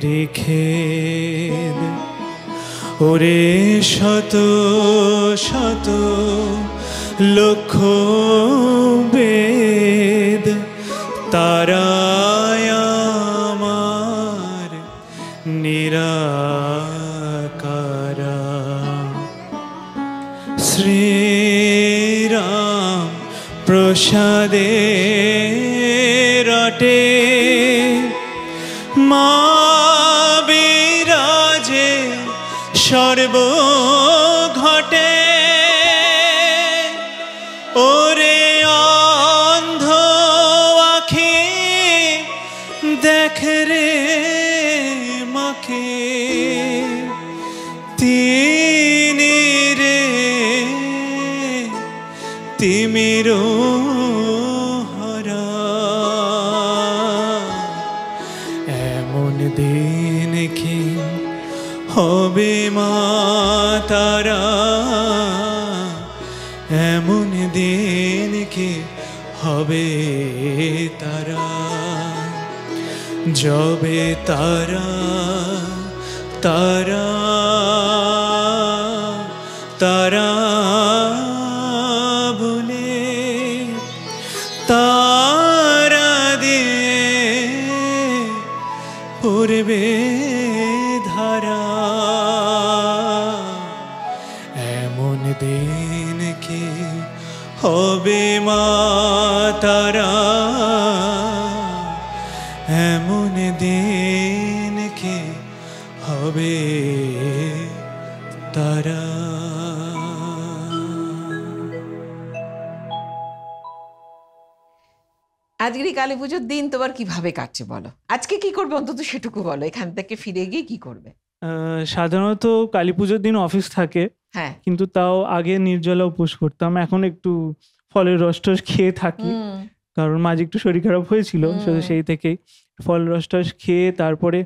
রেখে। ওরে শত শত লক্ষ বেদ, তারায় আমার নিরাকারা। শ্রীরাম প্রসাদে রটে মা বিরাজে সর্বঘটে। ওরে অন্ধ আখি দেখ রে মাকে, তিনি রে তিমির হরা। এমন দিন কি হবে মা তারা, এমন দিন কি হবে তারা। যবে তারা তারা তারা বলে তারা দিয়ে পড়বে ধারা। এমন দিন কি হবে মা তারা, এমন দিন কি হবে তারা। আজকের এই কালী পুজোর দিন তোমার কিভাবে কাটছে বলো? আজকে কি করবে অন্তত সেটুকু বলো, এখান থেকে ফিরে গিয়ে কি করবে? সাধারণত কালী পুজোর দিন অফিস থাকে, হ্যাঁ, কিন্তু তাও আগে নির্জলা উপোস করতাম। এখন একটু ফলের রস টস খেয়ে থাকি, কারণ মাঝে একটু শরীর খারাপ হয়েছিল, সেই থেকেই ফল রস টস খেয়ে তারপরে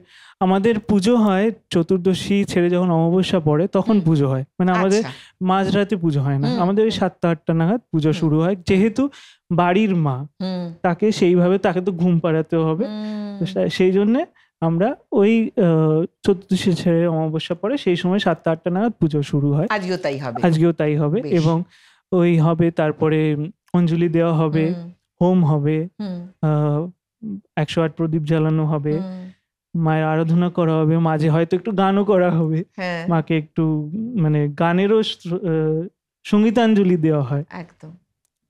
আমাদের পুজো হয়। চতুর্দশী ছেড়ে যখন অমাবস্যা পড়ে তখন পুজো হয়, মানে আমাদের মাঝরাতে পুজো হয় না, আমাদের ওই 7টা-8টা নাগাদ পুজো শুরু হয়। যেহেতু বাড়ির মা, তাকে সেইভাবে তাকে তো ঘুম পাড়াতে হবে, তো সেই জন্যে আমরা ওই চতুর্দশী ছেড়ে অমাবস্যা পড়ে সেই সময় 7টা-8টা নাগাদ পুজো শুরু হয়। আজকেও তাই হবে এবং ওই হবে। তারপরে অঞ্জলি দেওয়া হবে, হোম হবে, 108 প্রদীপ জ্বালানো হবে, মায়ের আরাধনা করা হবে, মাঝে হয়তো একটু গানও করা হবে, মাকে একটু মানে গানেরও সঙ্গীতাঞ্জলি দেওয়া হয়। একদম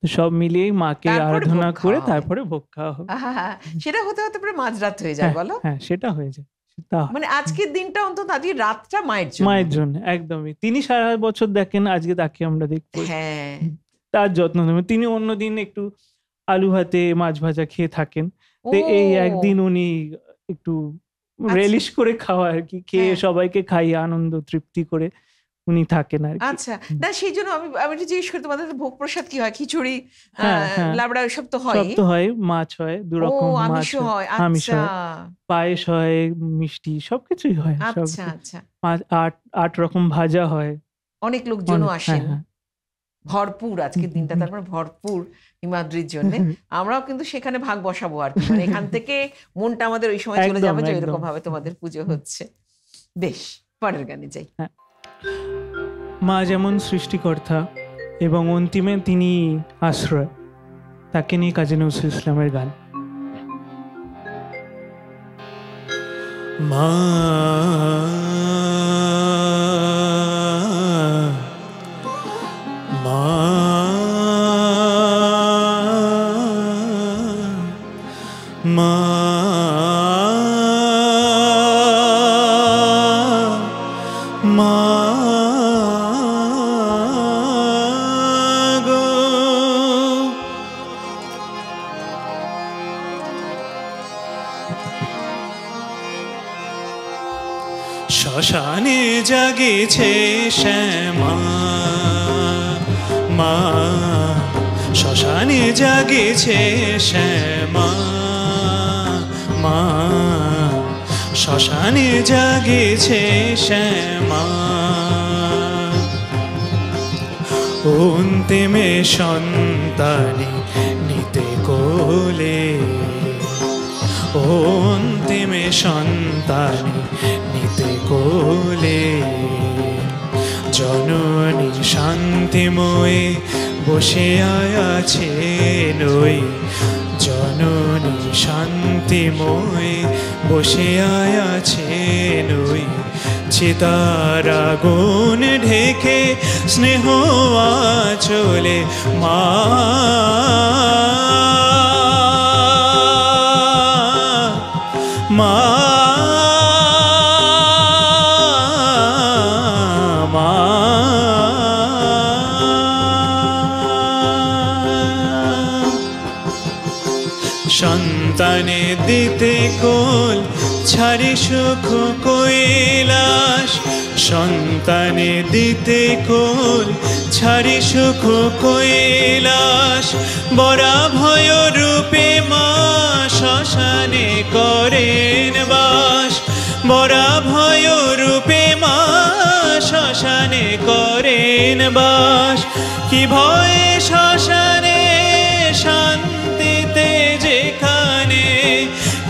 সব মিলিয়ে মাকে আরাধনা করে তারপরে ভোগ খাওয়া হবে। সেটা হতে হতে প্রায় মাঝরাত হয়ে যায় বলো? হ্যাঁ, সেটা হয়ে যায়। মানে আজকের দিনটা অন্তত আজকে রাতটা মায়ের জন্য একদমই। তিনি সারা বছর দেখেন, আজকে তাকে আমরা দেখবো, তার যত্ন নেবেন। তিনি অন্যদিন একটু আলু ভাতে মাছ ভাজা খেয়ে থাকেন, তো এই একদিন উনি একটু রেলিশ করে খাওয়া আর কি, খেয়ে সবাইকে খাইয়ে আনন্দ তৃপ্তি করে উনি থাকেন আর কি। আচ্ছা, না সেই জন্য আমি একটু জিজ্ঞেস করি, তোমাদের ভোগ প্রসাদ কি হয়? খিচুড়ি, লাবড়া, সব তো হয়? সব তো হয়, মাছ হয়, 2 রকম মাছ হয়, আমিষ হয়, পায়েস হয়, মিষ্টি সবকিছুই হয়। আচ্ছা আচ্ছা, 8 রকম ভাজা হয়, অনেক লোকজনও আসেন, ভরপুর আজকের দিনটা, তারপরে ভরপুর হিমাদ্রির জন্য। আমরাও কিন্তু সেখানে ভাগ বসাবো আর কি, মানে এখান থেকে মনটা আমাদের ওই সময় চলে যাবে যে এরকম ভাবে তোমাদের পুজো হচ্ছে। বেশ, পরের গানে যাই। মা যেমন সৃষ্টিকর্তা এবং অন্তিমে তিনি আশ্রয়, তাকে নিয়ে কাজী নজরুল ইসলামের গান। মা মা মা মা গো শ্মশানে জাগিছে শ্যামা মা শ্মশানে জাগিছে শ্যামা মা শ্মশানে জাগিছে শ্যামা অন্তিমে সন্তানি নিতে কোলে অন্তিমে সন্তানি নিতে কোলে জননী শান্তিময়ে বসে আছে নই জননী শান্তিময়ে বসে আছে নই চিতার আগুন ঢেকে স্নেহ আঁচলে মা মা সন্তানে দিতে কোল ছাড়ি সুখ কৈলাস সন্তানে দিতে কোল ছাড়ি সুখ কৈলাস বরা ভয় রূপে মা শ্মশানে করেন বাস বরা ভয় রূপে মা শ্মশানে করেন বাস কি ভয়ে শ্মশানে শান্তিতে যেখানে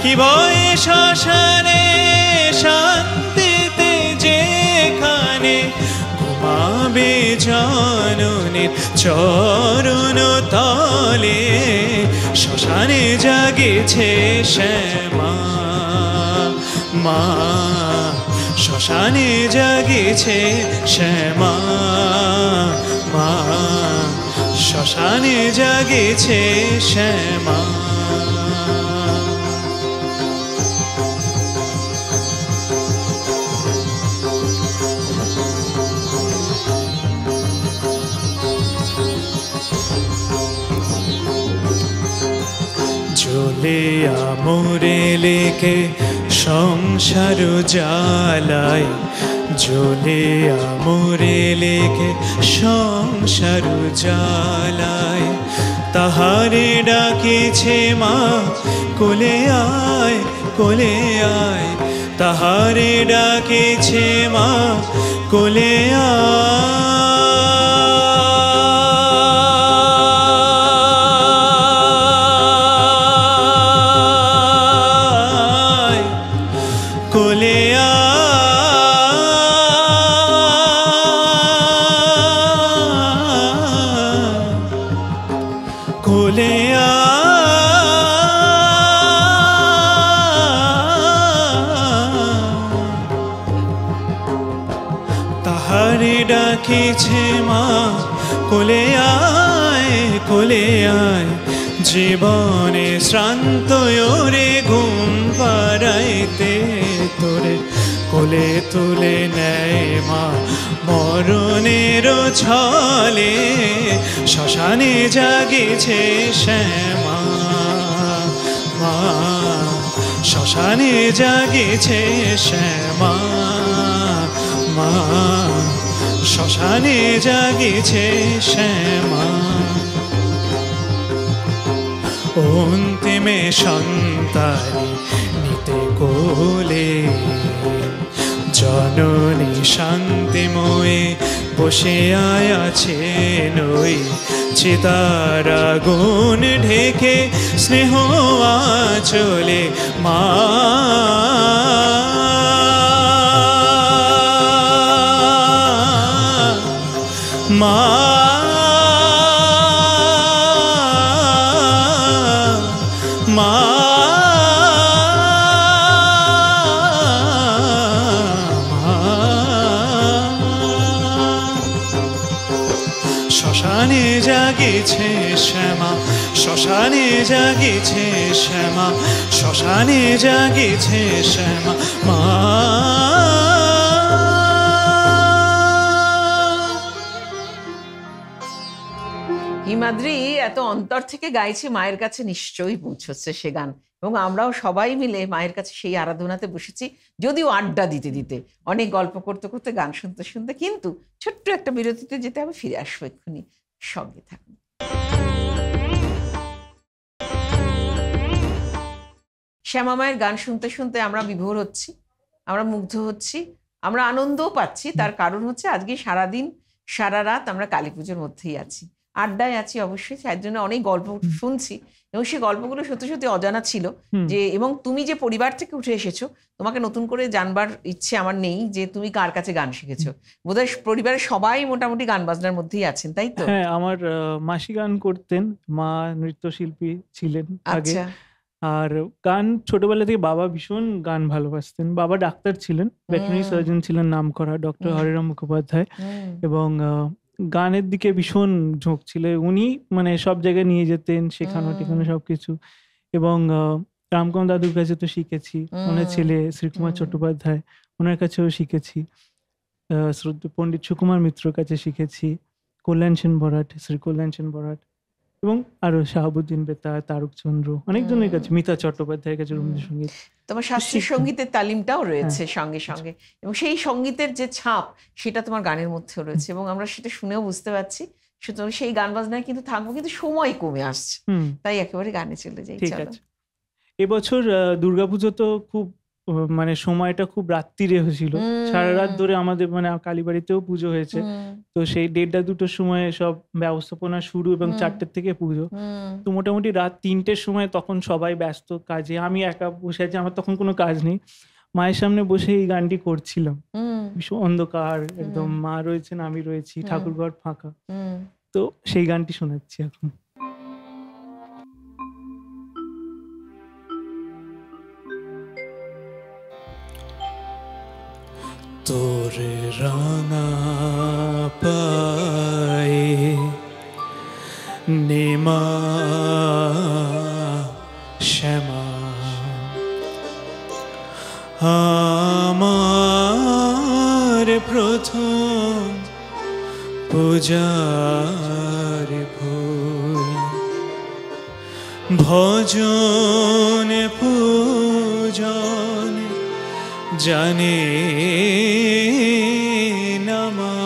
কি ভয়ে শ্মশানে শান্তিতে যেখানে ঘুমাবে জননীর চরণ তলে শ্মশানে জাগেছে শ্যামা মা শ্মশানে জাগেছে শ্যামা মা শ্মশানে জাগেছে শ্যামা জ্বলে আমরে লেকে সংসার জ্বালায় জ্বলে আমরে লেকে সংসার জ্বালায় তাহারে ডাকিছে মা কোলে আয় কোলে আয় তাহারে ডাকিছে মা কোলে আয় কোলে কোলে তাহারে ডাকিছে মা কোলে আয় কোলে আয় জীবনে শ্রান্ত ওরে ঘুম পাড়াইতে তোরে কোলে তুলে নেয় মা মরণের ছলে শ্মশানে জাগিছে শ্যামা মা শ্মশানে জাগিছে শ্যামা মা শ্মশানে জাগিছে শ্যামা অন্তিমে সন্তানি নিতে কোলে জননী শান্তিময়ে বসে আছে নই চিতার আগুন ঢেকে স্নেহ আঁচলে মা মা মা শ্মশানে জাগিছে শ্যামা, শ্মশানে জাগিছে শ্যামা, শ্মশানে জাগিছে শ্যামা মা। হিমাদ্রি এত অন্তর থেকে গাইছে, মায়ের কাছে নিশ্চয়ই পৌঁছচ্ছে সে গান। এবং আমরাও সবাই মিলে মায়ের কাছে সেই আরাধনাতে বসেছি, যদিও আড্ডা দিতে দিতে, অনেক গল্প করতে করতে, গান শুনতে শুনতে। কিন্তু ছোট্ট একটা বিরতিতে যেতে হবে, ফিরে আসবো এক্ষুনি, সঙ্গে থাকুন। শ্যামা মায়ের গান শুনতে শুনতে আমরা বিভোর হচ্ছি, আমরা মুগ্ধ হচ্ছি, আমরা আনন্দও পাচ্ছি। তার কারণ হচ্ছে আজকে সারাদিন সারা রাত আমরা কালী পুজোর মধ্যেই আছি, আড্ডায় আছি অবশ্যই, তার জন্য অনেক গল্প শুনছি। এবং সেই গল্পগুলো সত্যি সত্যি অজানা ছিল যে, এবং তুমি যে পরিবার থেকে উঠে এসেছো, তোমাকে নতুন করে জানবার ইচ্ছে আমার নেই যে তুমি কার কাছে গান শিখেছো। বোধহয় পরিবারের সবাই মোটামুটি গান বাজনার মধ্যেই আছেন, তাই তো? হ্যাঁ, আমার মাসি গান করতেন, মা নৃত্যশিল্পী ছিলেন আগে। আচ্ছা। আর গান ছোটবেলা থেকে, বাবা ভীষণ গান ভালোবাসতেন। বাবা ডাক্তার ছিলেন, ভেটেরিনারি সার্জন ছিলেন নামকরা, ডক্টর হরিরাম মুখোপাধ্যায়। এবং গানের দিকে ভীষণ ঝোঁক ছিল। উনি মানে সব জায়গায় নিয়ে যেতেন, শেখানো টেখানো সবকিছু। এবং রামকান্ত দাদুর কাছে তো শিখেছি, ওনার ছেলে শ্রীকুমার চট্টোপাধ্যায়, ওনার কাছেও শিখেছি। শ্রদ্ধেয় পণ্ডিত সুকুমার মিত্রর কাছে শিখেছি, কল্যাণ সেন বরাট, শ্রী কল্যাণ সেন বরাট, এবং আরো শাহাবুদ্দিন বেতার, তারকচন্দ্র, অনেকজনের কাছে, মিতা চট্টোপাধ্যায়ের কাছে রবীন্দ্রসঙ্গীত। তোমার শাস্ত্রীয় সঙ্গীতের তালিমটাও রয়েছে সঙ্গে সঙ্গে, এবং সেই সঙ্গীতের যে ছাপ সেটা তোমার গানের মধ্যেও রয়েছে, এবং আমরা সেটা শুনেও বুঝতে পারছি। সুতরাং সেই গান বাজনায় কিন্তু থাকবো, কিন্তু সময় কমে আসছে, তাই একেবারে গানে চলে যাই। ঠিক আছে। এবছর দুর্গাপুজো তো খুব মানে সময়টা খুব রাত্রিরে হয়েছিল, সারা রাত ধরে আমাদের মানে কালীবাড়িতেও পুজো হয়েছে। তো সেই 1:30-2টোর সময় সব ব্যবস্থাপনা শুরু, এবং 4টের থেকে পুজো। তো মোটামুটি রাত 3টের সময় তখন সবাই ব্যস্ত কাজে, আমি একা বসে আছি, আমার তখন কোনো কাজ নেই, মায়ের সামনে বসে এই গানটি করছিলাম। ভীষণ অন্ধকার একদম, মা রয়েছেন, আমি রয়েছি, ঠাকুরঘর ফাঁকা, তো সেই গানটি শোনাচ্ছি এখন। তোরে রাঙা পায়ে নেমা শ্যামা, আমার প্রথম পূজার ফুল, ভজন পূজন জানে নামা,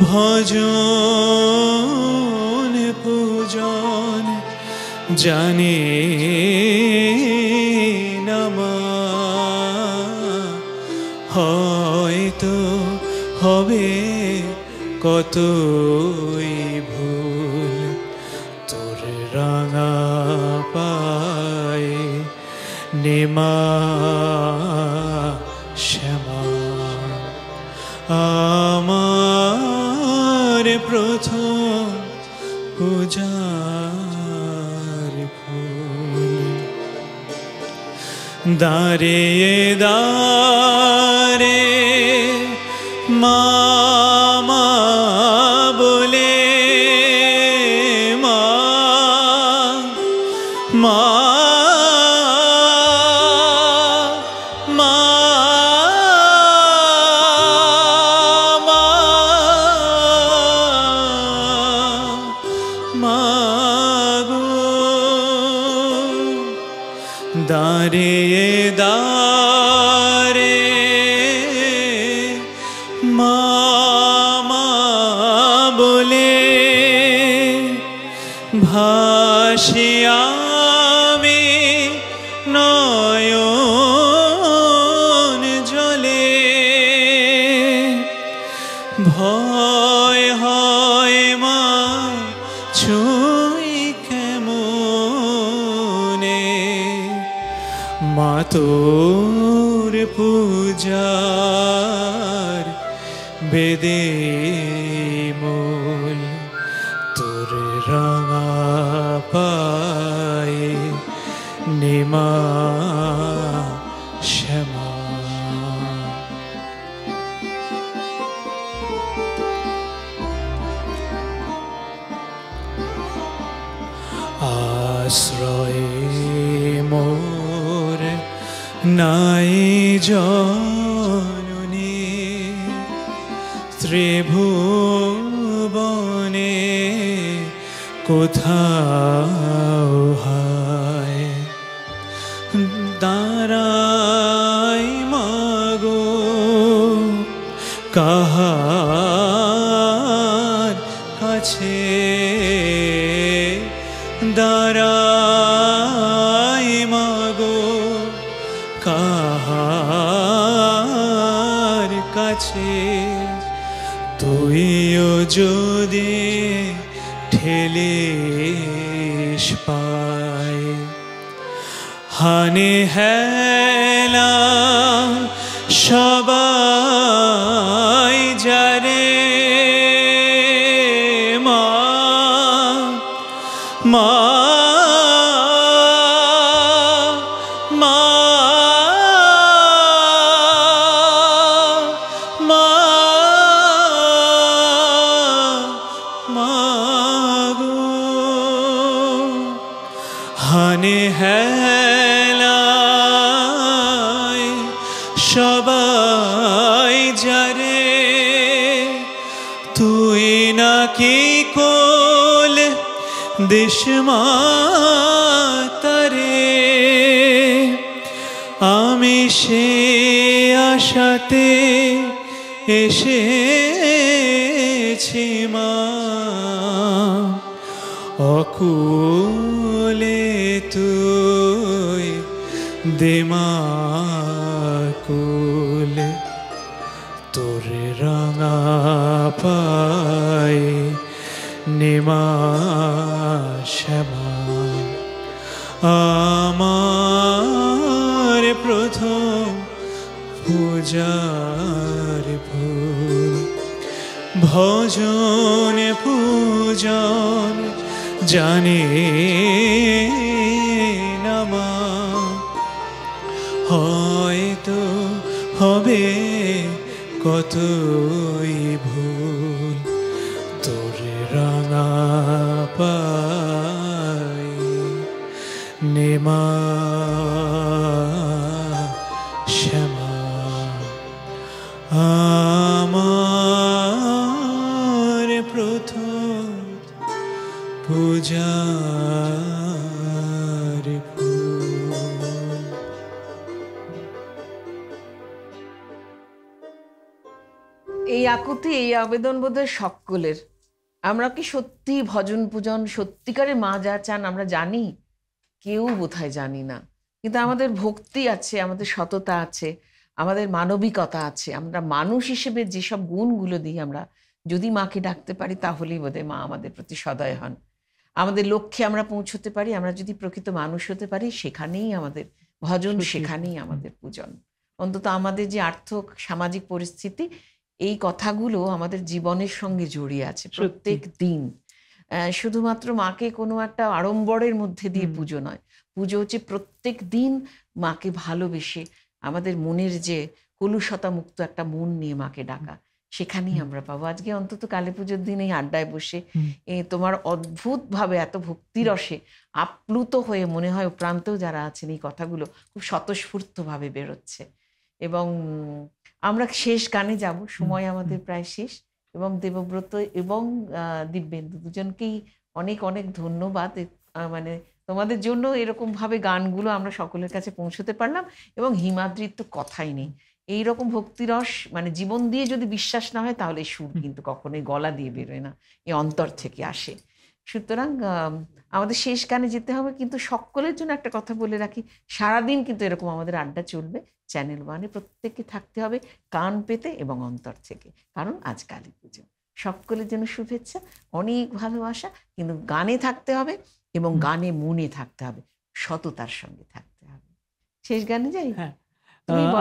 ভজন পূজন জানে নামা, হয়তো হবে কতই ভুল, তোর রাঙা পায়ে নেমা শ্যামা, আমার প্রথম পূজার ফুল। দাঁড়িয়ে দাঁড়ে মামা বলে, মা মা দাঁড়িয়ে দাঁড়ে মামা বলে, ভাসি আমি নয়ন জলে, ভয় হয় মা ছুঁই কেমনে, মা তোর পূজার বেদে মূল, তোর রাঙা পায়ে নেমা শ্যামা। আশ্রয়ে মোর নাই জননী, ত্রিভুবনে কোথাও হায় দাঁড়াই মাগো কাহার কাছে, দাঁড়াই মাগো কাহার কাছে। তুইও যদি ঠেলিস পায় হানে হেলা সবাই যারে মা মা মা মা মাগো হানে হেলায় সবাই যারে, তুই নাকি কোল দেশ মাতারে। আমি সে আশাতে এসেছি মা, অকুলে তুই দেমা কুলে। তোরে রাঙা পাই নেমা শ্যামা, আমার প্রথম পূজার ফুল। ভজন পূজন জানে না মা, হয়তো হবে কতই ভুল। তোরে রাঙা পাই নেমা শ্যামা, আমার প্রথম পূজার ফুল। এই আকুতি, এই আবেদন বোধহয় সকলের। আমরা কি সত্যি ভজন পূজন সত্যিকারে মা যা চান আমরা জানি? কেউ বোধহয় জানি না। কিন্তু আমাদের ভক্তি আছে, আমাদের সততা আছে, আমাদের মানবিকতা আছে। আমরা মানুষ হিসেবে যেসব গুণগুলো দিই, আমরা যদি মাকে ডাকতে পারি তাহলেই বোধহয় মা আমাদের প্রতি সদয় হন। আমাদের লক্ষ্যে আমরা পৌঁছতে পারি, আমরা যদি প্রকৃত মানুষ হতে পারি, সেখানেই আমাদের ভজন, সেখানেই আমাদের পূজন। অন্তত আমাদের যে আর্থিক সামাজিক পরিস্থিতি, এই কথাগুলো আমাদের জীবনের সঙ্গে জড়িয়ে আছে প্রত্যেক দিন। শুধুমাত্র মাকে কোনো একটা আড়ম্বরের মধ্যে দিয়ে পুজো নয়, পুজো হচ্ছে প্রত্যেক দিন মাকে ভালোবেসে আমাদের মনের যে কলুষতা মুক্ত একটা মন নিয়ে মাকে ডাকা, সেখানেই আমরা পাবো। আজকে অন্তত কালী পুজোর দিন এই আড্ডায় বসে তোমার অদ্ভুতভাবে এত ভক্তিরসে আপ্লুত হয়ে মনে হয় প্রান্তেও যারা আছেন এই কথাগুলো খুব স্বতঃস্ফূর্তভাবে বেরোচ্ছে। এবং আমরা শেষ গানে যাব, সময় আমাদের প্রায় শেষ। এবং দেবব্রত এবং দিব্যেন্দু দুজনকেই অনেক অনেক ধন্যবাদ। মানে তোমাদের জন্য এরকম ভাবে গানগুলো আমরা সকলের কাছে পৌঁছতে পারলাম। এবং হিমাদ্রির তো কথাই নেই, এইরকম ভক্তিরস মানে জীবন দিয়ে যদি বিশ্বাস না হয় তাহলে সুর কিন্তু কখনোই গলা দিয়ে বেরোয় না, এই অন্তর থেকে আসে। সুতরাং আমাদের শেষ গানে যেতে হবে, কিন্তু সকলের জন্য একটা কথা বলে রাখি, সারাদিন কিন্তু এরকম আমাদের আড্ডা চলবে চ্যানেল ওয়ানে। প্রত্যেককে থাকতে হবে কান পেতে এবং অন্তর থেকে, কারণ আজ কালী পুজো। সকলের জন্য শুভেচ্ছা, অনেক ভালোবাসা। কিন্তু গানে থাকতে হবে এবং গানে মনে থাকতে হবে, সততার সঙ্গে থাকতে হবে। শেষ গানে যাই। হ্যাঁ,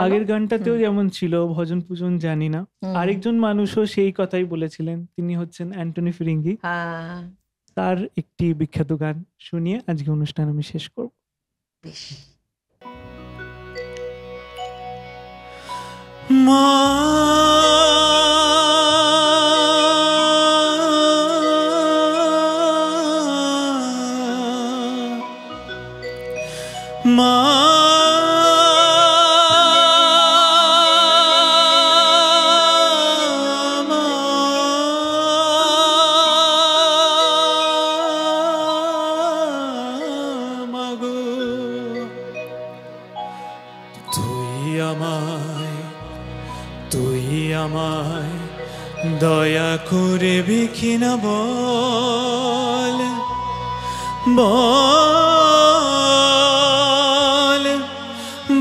আগের গানটাতেও যেমন ছিল ভজন পূজন জানি না, আরেকজন মানুষও সেই কথাই বলেছিলেন, তিনি হচ্ছেন অ্যান্টনি ফিরিঙ্গি। তার একটি বিখ্যাত গান শুনিয়ে আজকে অনুষ্ঠান আমি শেষ করব। বেশ। মা মা তুই আমায় দয়া করে বিখিনা বল বল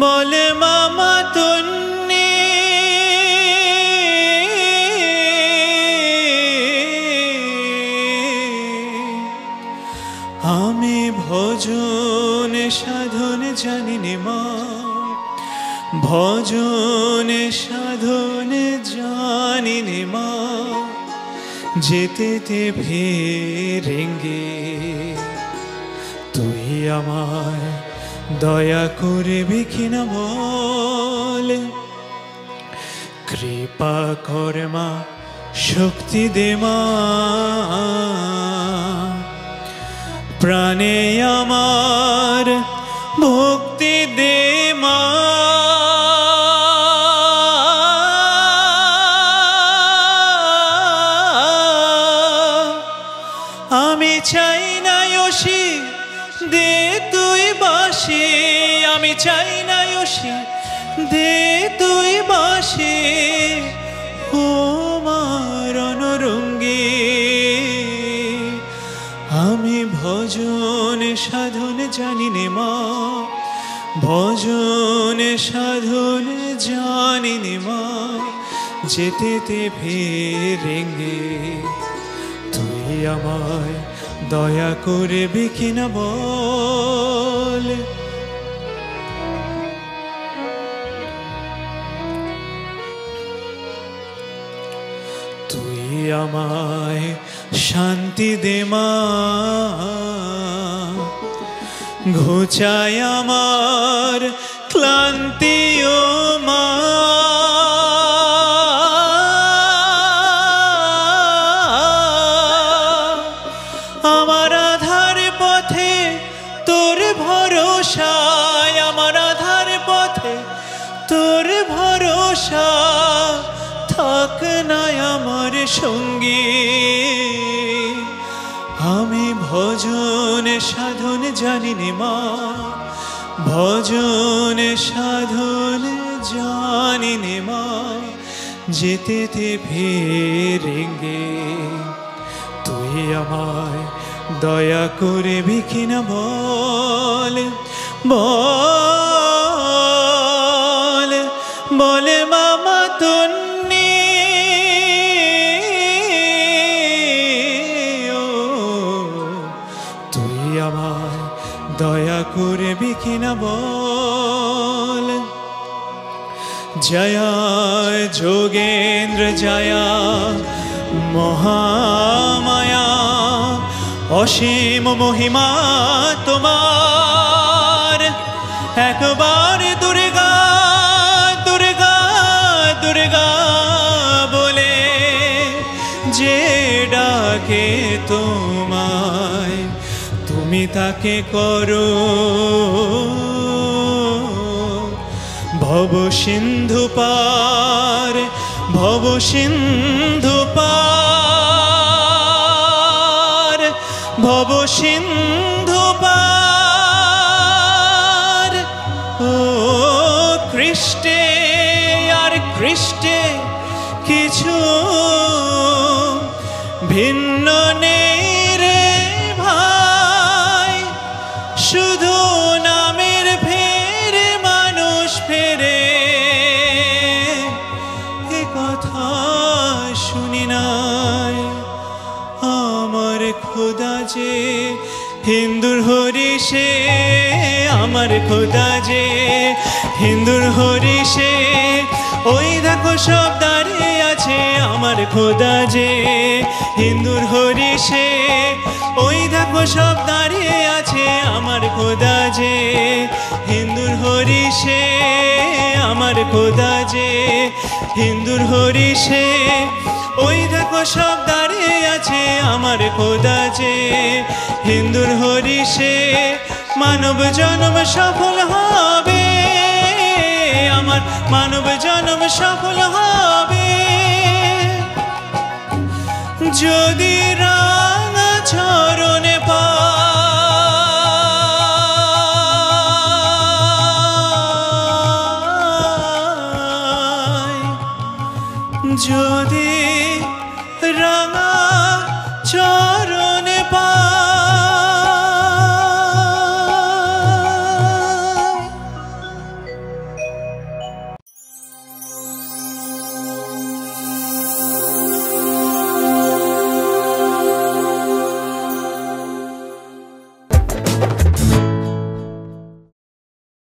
বলে মামা তন্নি আমি ভজন সাধন জানিনি মা ভজন সাধন জানিনি মা যেতে ভেরেঙ্গে তুই আমায় দয়া করে বিখিনা বল কৃপা করে মা শক্তি দে মা প্রাণে আমার ভক্তি দে মা আমি চাই না ওসি দে তুই বাসি আমি চাই না ওসি দে তুই বাসি ও মারণ রঙ্গি আমি ভজন সাধন জানি নে মা ভজন সাধন জানি নে মা যেতে ভেরেঙ্গে তুই আমায় দয়া করে বিখিনা বল তুই আমায় শান্তি দে মা ঘুচায় আমার ক্লান্তি ও মা আমার আধার পথে তোর ভরসায় আমার আধার পথে তোর ভরসা থাক না আমার সঙ্গী আমি ভজন সাধন জানিনি মা ভজন সাধন জানিনি মা যেতে ভেরেঙ্গে তুই আমায় দয়া করে বিখিনা বল বল বলে মামা তন্নি ও তুই আমায় দয়া করে বিখিনা বল জয়া যোগেন্দ্র জয়া মহামায়া অসীম মহিমা তোমার একবার দুর্গা দুর্গা দুর্গা বলে যে ডাকে তোমায় তুমি তাকে করো ভব সিন্ধু পার ভব সিন্ধু পার ভব সিন্ধু পার ও কৃষ্টে আর কৃষ্টে কিছু ভিন্ন নেই রে ভাই শুধু নামের ফেরে মানুষ ফেরে এ কথা শুনি নাই আমার খোদা যে হিন্দুর হরিষে আমার খোদা যে হিন্দুর হরিষে ওই দেখো সব দাঁড়িয়ে আছে আমার খোদা যে হিন্দুর হরিষে ওই দেখো সব দাঁড়িয়ে আছে আমার খোদা যে হিন্দুর হরিষে আমার খোদা যে হিন্দুর হরিষে ওই দেখো সব দাঁড়িয়ে আছে আমার খোদা যে হিন্দুর হরিষে মানব জন্ম সফল হবে, আমার মানব জন্ম সফল হবে যদি